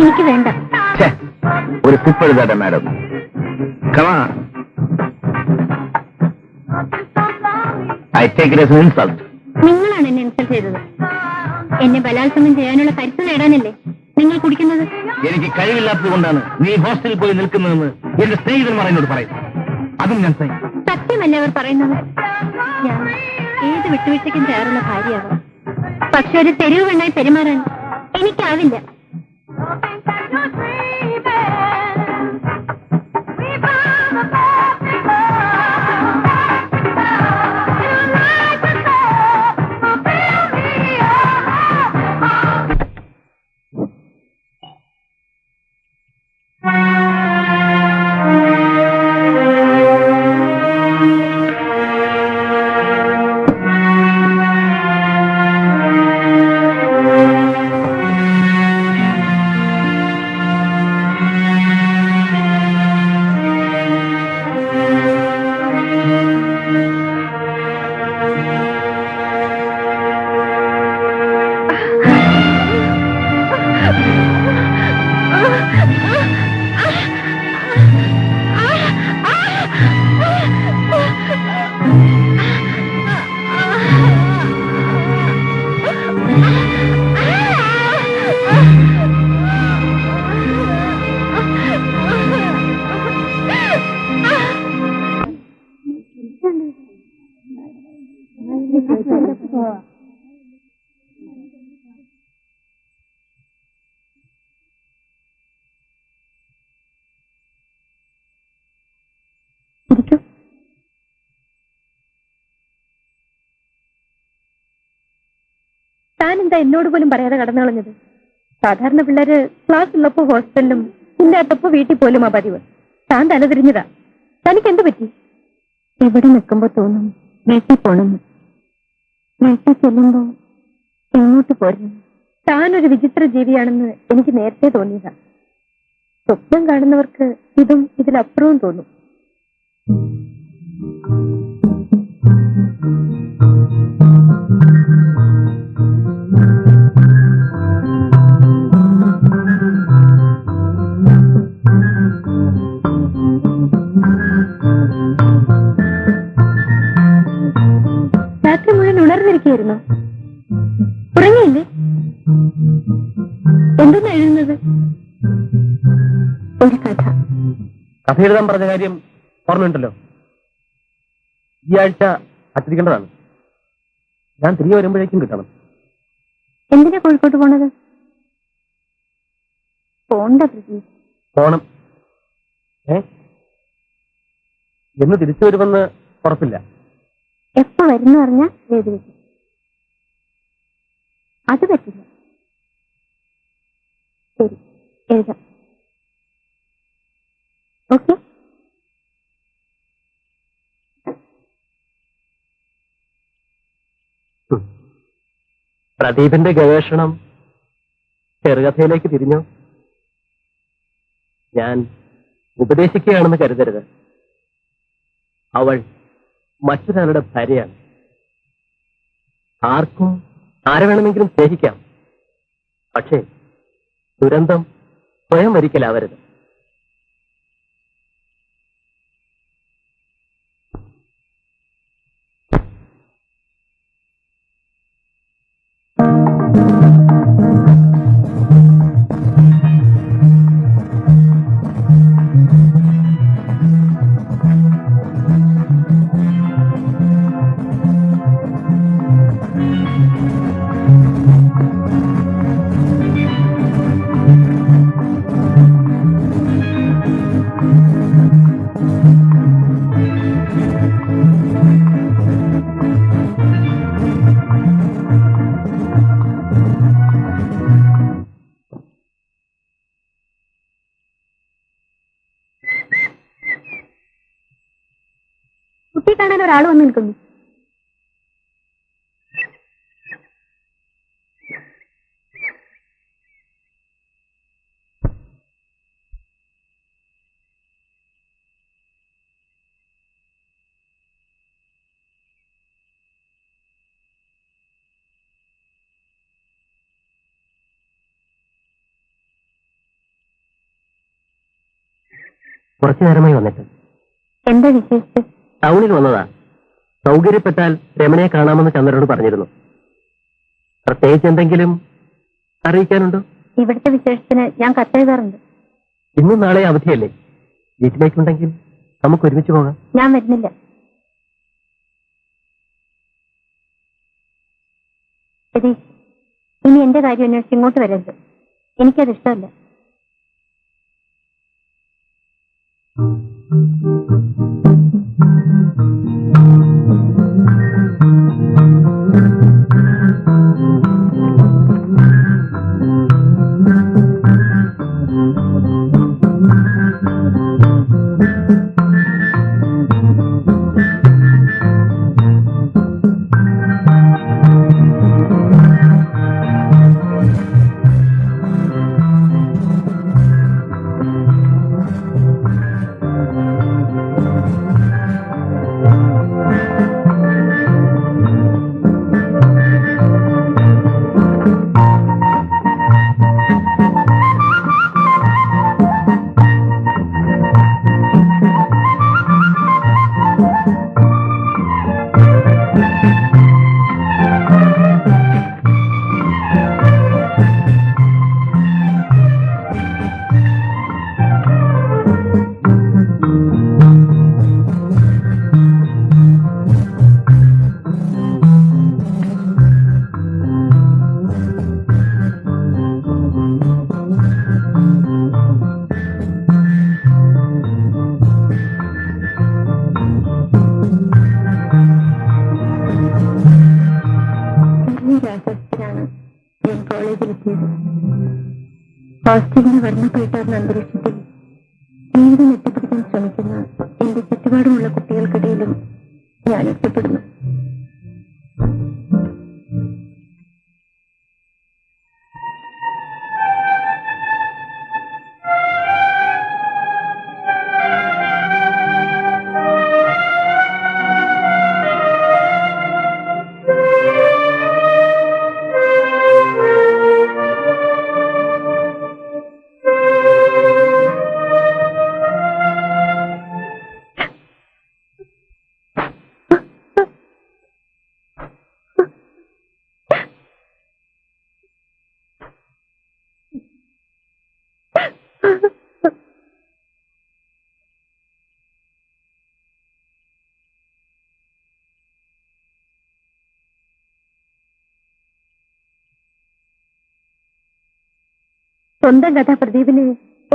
എനിക്ക് വേണ്ട. ഒരു കുപ്പഴുതാട്ടെ മാഡം. കമാ, I take it as an insult. നിങ്ങളാണ് എന്നെ ഇൻസൾട്ട് ചെയ്തത്. എന്നെ ബലാത്സംഗം ചെയ്യാനുള്ള കരുത്ത് നേടാനല്ലേ നിങ്ങൾ കുടിക്കുന്നത്? എനിക്ക് കഴിവില്ലാത്തത് കൊണ്ടാണ് നീ ഹോസ്റ്റലിൽ പോയി നിൽക്കുന്നതെന്ന് എന്റെ സ്നേഹിതന്മാർ എന്നോട് പറയും. അതും ഞാൻ സത്യമല്ലേ അവർ പറയുന്നത്? ഞാൻ ഏത് വിട്ടുവീഴ്ചയ്ക്കും തയ്യാറുള്ള ഭാര്യയാവാം. പക്ഷെ ഒരു തെരുവ് പെണ്ണായി പെരുമാറാൻ എനിക്കാവില്ല. ഇരിക്കൂ. താൻ എന്താ എന്നോട് പോലും പറയാതെ കടന്നു കളഞ്ഞത്? സാധാരണ പിള്ളേര് ക്ലാസ് ഉള്ളപ്പോ ഹോസ്റ്റലിലും ഇല്ലാത്തപ്പോ വീട്ടിൽ പോലും ആ പതിവ്. താൻ തലതിരിഞ്ഞതാ. തനിക്ക് എന്ത് പറ്റി? ഇവിടെ നിൽക്കുമ്പോ തോന്നും വീട്ടിൽ പോണെന്ന്. വീട്ടിൽ ചെല്ലുമ്പോ എങ്ങോട്ട് പോരുന്നു? താനൊരു വിചിത്ര ജീവിയാണെന്ന് എനിക്ക് നേരത്തെ തോന്നിയതാ. സ്വപ്നം കാണുന്നവർക്ക് ഇതും ഇതിലപ്പുറവും തോന്നും. രാത്രി മുഴുവൻ ഉണർന്നിരിക്കുകയായിരുന്നു. ഉറങ്ങിയില്ലേ? എന്തെന്നാ എഴുതുന്നത്? ഒരു കഥ. കഥ എഴുതാൻ പറഞ്ഞ കാര്യം ഓർമ്മയുണ്ടല്ലോ. ഈ ആഴ്ച അച്ചടിക്കേണ്ടതാണ്. ഞാൻ തിരികെ വരുമ്പോഴേക്കും കിട്ടണം. എന്തിനാ കോഴിക്കോട്ട് പോണത്? പോണ്ട പ്രതി. പോണം. എന്ന് തിരിച്ചു വരുമെന്ന് ഉറപ്പില്ല. എപ്പോ വരുന്നു പറഞ്ഞാൽ എഴുതി വെക്കും. അത് പറ്റില്ല. ശരി, എഴുതാം. ഓക്കെ. പ്രദീപിന്റെ ഗവേഷണം ചെറുകഥയിലേക്ക് തിരിഞ്ഞു. ഞാൻ ഉപദേശിക്കുകയാണെന്ന് കരുതരുത്. അവൾ മറ്റൊരാളുടെ ഭാര്യയാണ്. ആർക്കും ആരെ വേണമെങ്കിലും സ്നേഹിക്കാം. പക്ഷേ ദുരന്തം സ്വയം ഒരിക്കലാവരുത്. കുട്ടി കാണാൻ ഒരാൾ വന്ന് നിൽക്കുന്നു. കുറച്ചു നേരമായി വന്നിട്ട്. എന്താ വിശേഷിച്ച്? ടൗണിൽ വന്നതാ. സൗകര്യപ്പെട്ടാൽ രമണയെ കാണാമെന്ന് ചന്ദ്രനോട് പറഞ്ഞിരുന്നു. പ്രത്യേകിച്ച് എന്തെങ്കിലും അറിയിക്കാനുണ്ടോ? ഇവിടുത്തെ വിശേഷത്തിന് ഞാൻ കത്തെഴുതാറുണ്ട്. ഇന്നും നാളെ അവധിയല്ലേ? വീട്ടിലേക്കുണ്ടെങ്കിൽ നമുക്ക് ഒരുമിച്ച് പോകാം. ഞാൻ വരുന്നില്ല. ശരി, ഇനി എന്റെ കാര്യം അന്വേഷിച്ച് ഇങ്ങോട്ട് വരരുത്. എനിക്കത് ഇഷ്ടമല്ല. ആശ്വാസത്തിലാണ് ഞാൻ കോളേജിലെത്തിയത്. ഹോസ്റ്റലിന് വർണ്ണപ്പെട്ടാർന്ന അന്തരീക്ഷത്തിൽ ജീവിതം എത്തിപ്പിടിക്കാൻ ശ്രമിക്കുന്ന എന്റെ ചുറ്റുപാടുമുള്ള കുട്ടികൾക്കിടയിലും ഞാൻ ഒറ്റപ്പെടുന്നു. സ്വന്തം കഥ പ്രദീപിനെ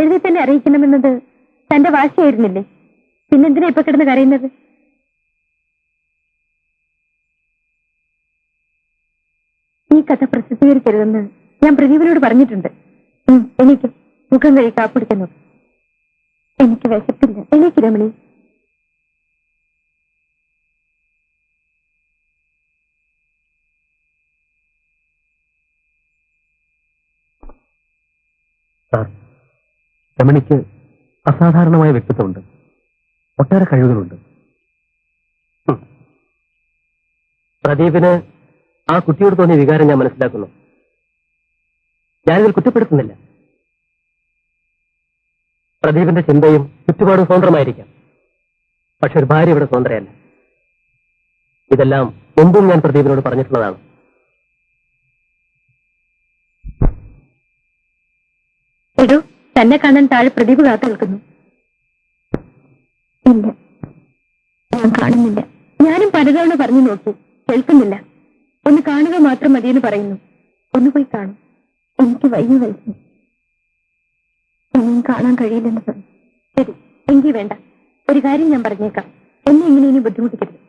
എഴുതി തന്നെ അറിയിക്കണമെന്നത് തന്റെ വാശിയായിരുന്നില്ലേ? പിന്നെന്തിനാ ഇപ്പൊ കിടന്ന് കരയുന്നത്? ഈ കഥ പ്രസിദ്ധീകരിക്കരുതെന്ന് ഞാൻ പ്രദീപിനോട് പറഞ്ഞിട്ടുണ്ട്. എനിക്ക് മുഖം കഴി കാപ്പിടിക്കുന്നു. എനിക്ക് വിശപ്പില്ല. എനിക്ക് രമണി. രമണിക്ക് അസാധാരണമായ വ്യക്തിത്വമുണ്ട്, ഒട്ടേറെ കഴിവുകളുണ്ട്. പ്രദീപിന് ആ കുട്ടിയോട് തോന്നിയ വികാരം ഞാൻ മനസ്സിലാക്കുന്നു. ഞാനിതിൽ കുറ്റപ്പെടുത്തുന്നില്ല. പ്രദീപിന്റെ ചിന്തയും ചുറ്റുപാടും സ്വതന്ത്രമായിരിക്കാം, പക്ഷെ ഒരു ഭാര്യ ഇവിടെ സ്വതന്ത്രയല്ല. ഇതെല്ലാം മുമ്പും ഞാൻ പ്രദീപിനോട് പറഞ്ഞിട്ടുള്ളതാണ്. എടോ, തന്നെ കാണാൻ താഴെ പ്രദീപ് കാത്തു നിൽക്കുന്നു. ഇല്ല, ഞാൻ കാണുന്നില്ല. ഞാനും പലതവണ പറഞ്ഞു നോക്കി, കേൾക്കുന്നില്ല. ഒന്ന് കാണുക മാത്രം മതിയെന്ന് പറയുന്നു. ഒന്ന് പോയി കാണും. എനിക്ക് വയ്യ വയസ്സ്. ഒന്നും കാണാൻ കഴിയില്ലെന്ന് പറഞ്ഞു. ശരി, എങ്കിൽ വേണ്ട. ഒരു കാര്യം ഞാൻ പറഞ്ഞേക്കാം, എന്നെ ഇങ്ങനെ ഇനി ബുദ്ധിമുട്ടിക്കരുത്.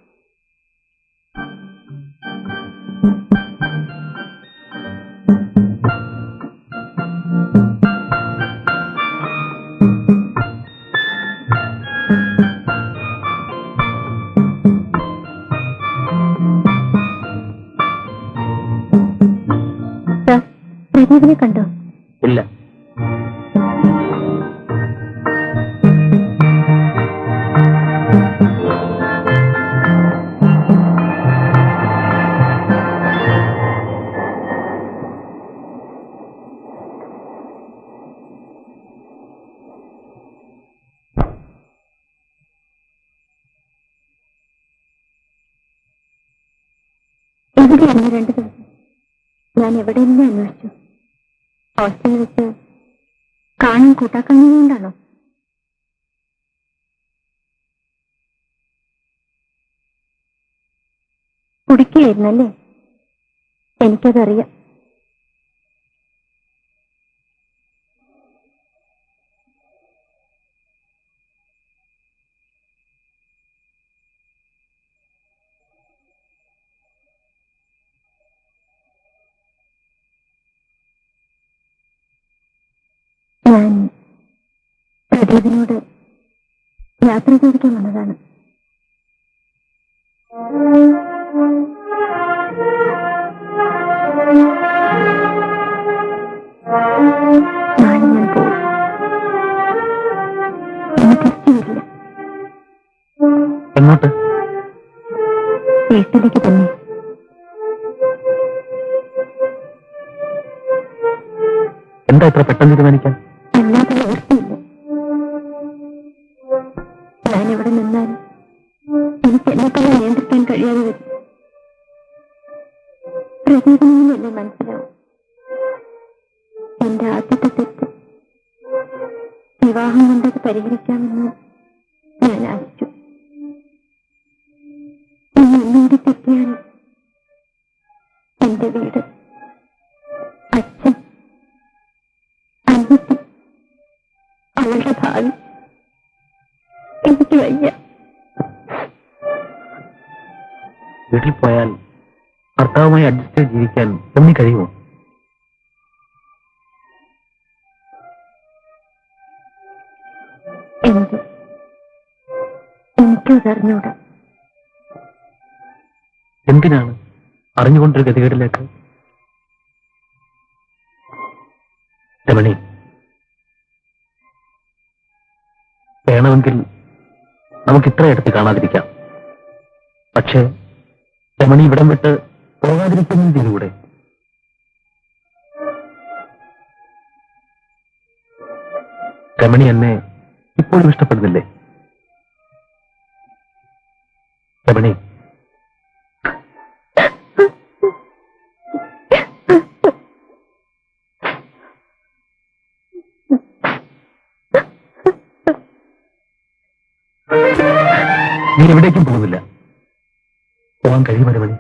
പ്രദീപിനെ കണ്ടോ? ഇല്ല. എവിടെയായിരുന്നു 2 ദിവസം? ഞാൻ എവിടെയെങ്കിലും അന്വേഷിച്ചു. ഹോസ്റ്റലിൽ വെച്ച് കാണാൻ കൂട്ടാക്കുന്നതുകൊണ്ടാണോ? കുടിക്കുകയായിരുന്നല്ലേ? എനിക്കതറിയാം. ഞാൻ പ്രദീപിനോട് യാത്ര ചോദിക്കാൻ വന്നതാണ്. നാളെ ഞാൻ പോകും. ഇനി തിരിച്ചു വരില്ല. എങ്ങോട്ട്? വീട്ടിലേക്ക് തന്നെ. എന്താ ഇത്ര പെട്ടെന്ന് തീരുമാനിക്കാൻ? അല്ലാതെ ഓർത്തില്ല. ഞാൻ എവിടെ നിന്നാലും എനിക്ക് എന്നെ തന്നെ നിയന്ത്രിക്കാൻ കഴിയാതെ വരും. പ്രദീപിനെയല്ലേ മനസ്സിലാവും. എന്റെ ആദ്യത്തെ തെറ്റ് വിവാഹം കൊണ്ടത് പരിഹരിക്കാമെന്ന് ഞാൻ ആശിച്ചു. ഇനി ഒന്നുകൂടി തെറ്റിയാൽ എന്റെ വീട്, അച്ഛൻ, അനിയത്തി, അവളുടെ ഭാവി, എനിക്ക് വയ്യ. വീട്ടിൽ പോയാൽ ഭർത്താവുമായി അഡ്ജസ്റ്റ് ചെയ്ത് ജീവിക്കാൻ രമണി കഴിയുമോ? എനിക്കതറിഞ്ഞൂടാ. എന്തിനാണ് അറിഞ്ഞുകൊണ്ടൊരു ഗതികേടിലേക്ക്? രമണി, വേണമെങ്കിൽ നമുക്ക് ഇത്രയടുത്ത് കാണാതിരിക്കാം. പക്ഷേ രമണി ഇവിടം വിട്ട് പോകാതിരിക്കുകയും ചെയ്തുകൂടെ? രമണി എന്നെ ഇപ്പോഴും ഇഷ്ടപ്പെടുന്നില്ലേ? രമണി, നീ എവിടേക്കും പോകുന്നില്ല. പോകാൻ കഴിയുമോ രമണി?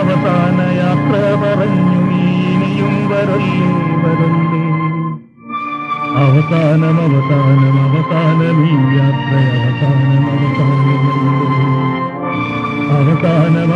അവസാന യാത്ര പറഞ്ഞു ഇനിയും വരല്ലേ വരല്ലേ. അവസാനം ഈ യാത്ര അവസാനം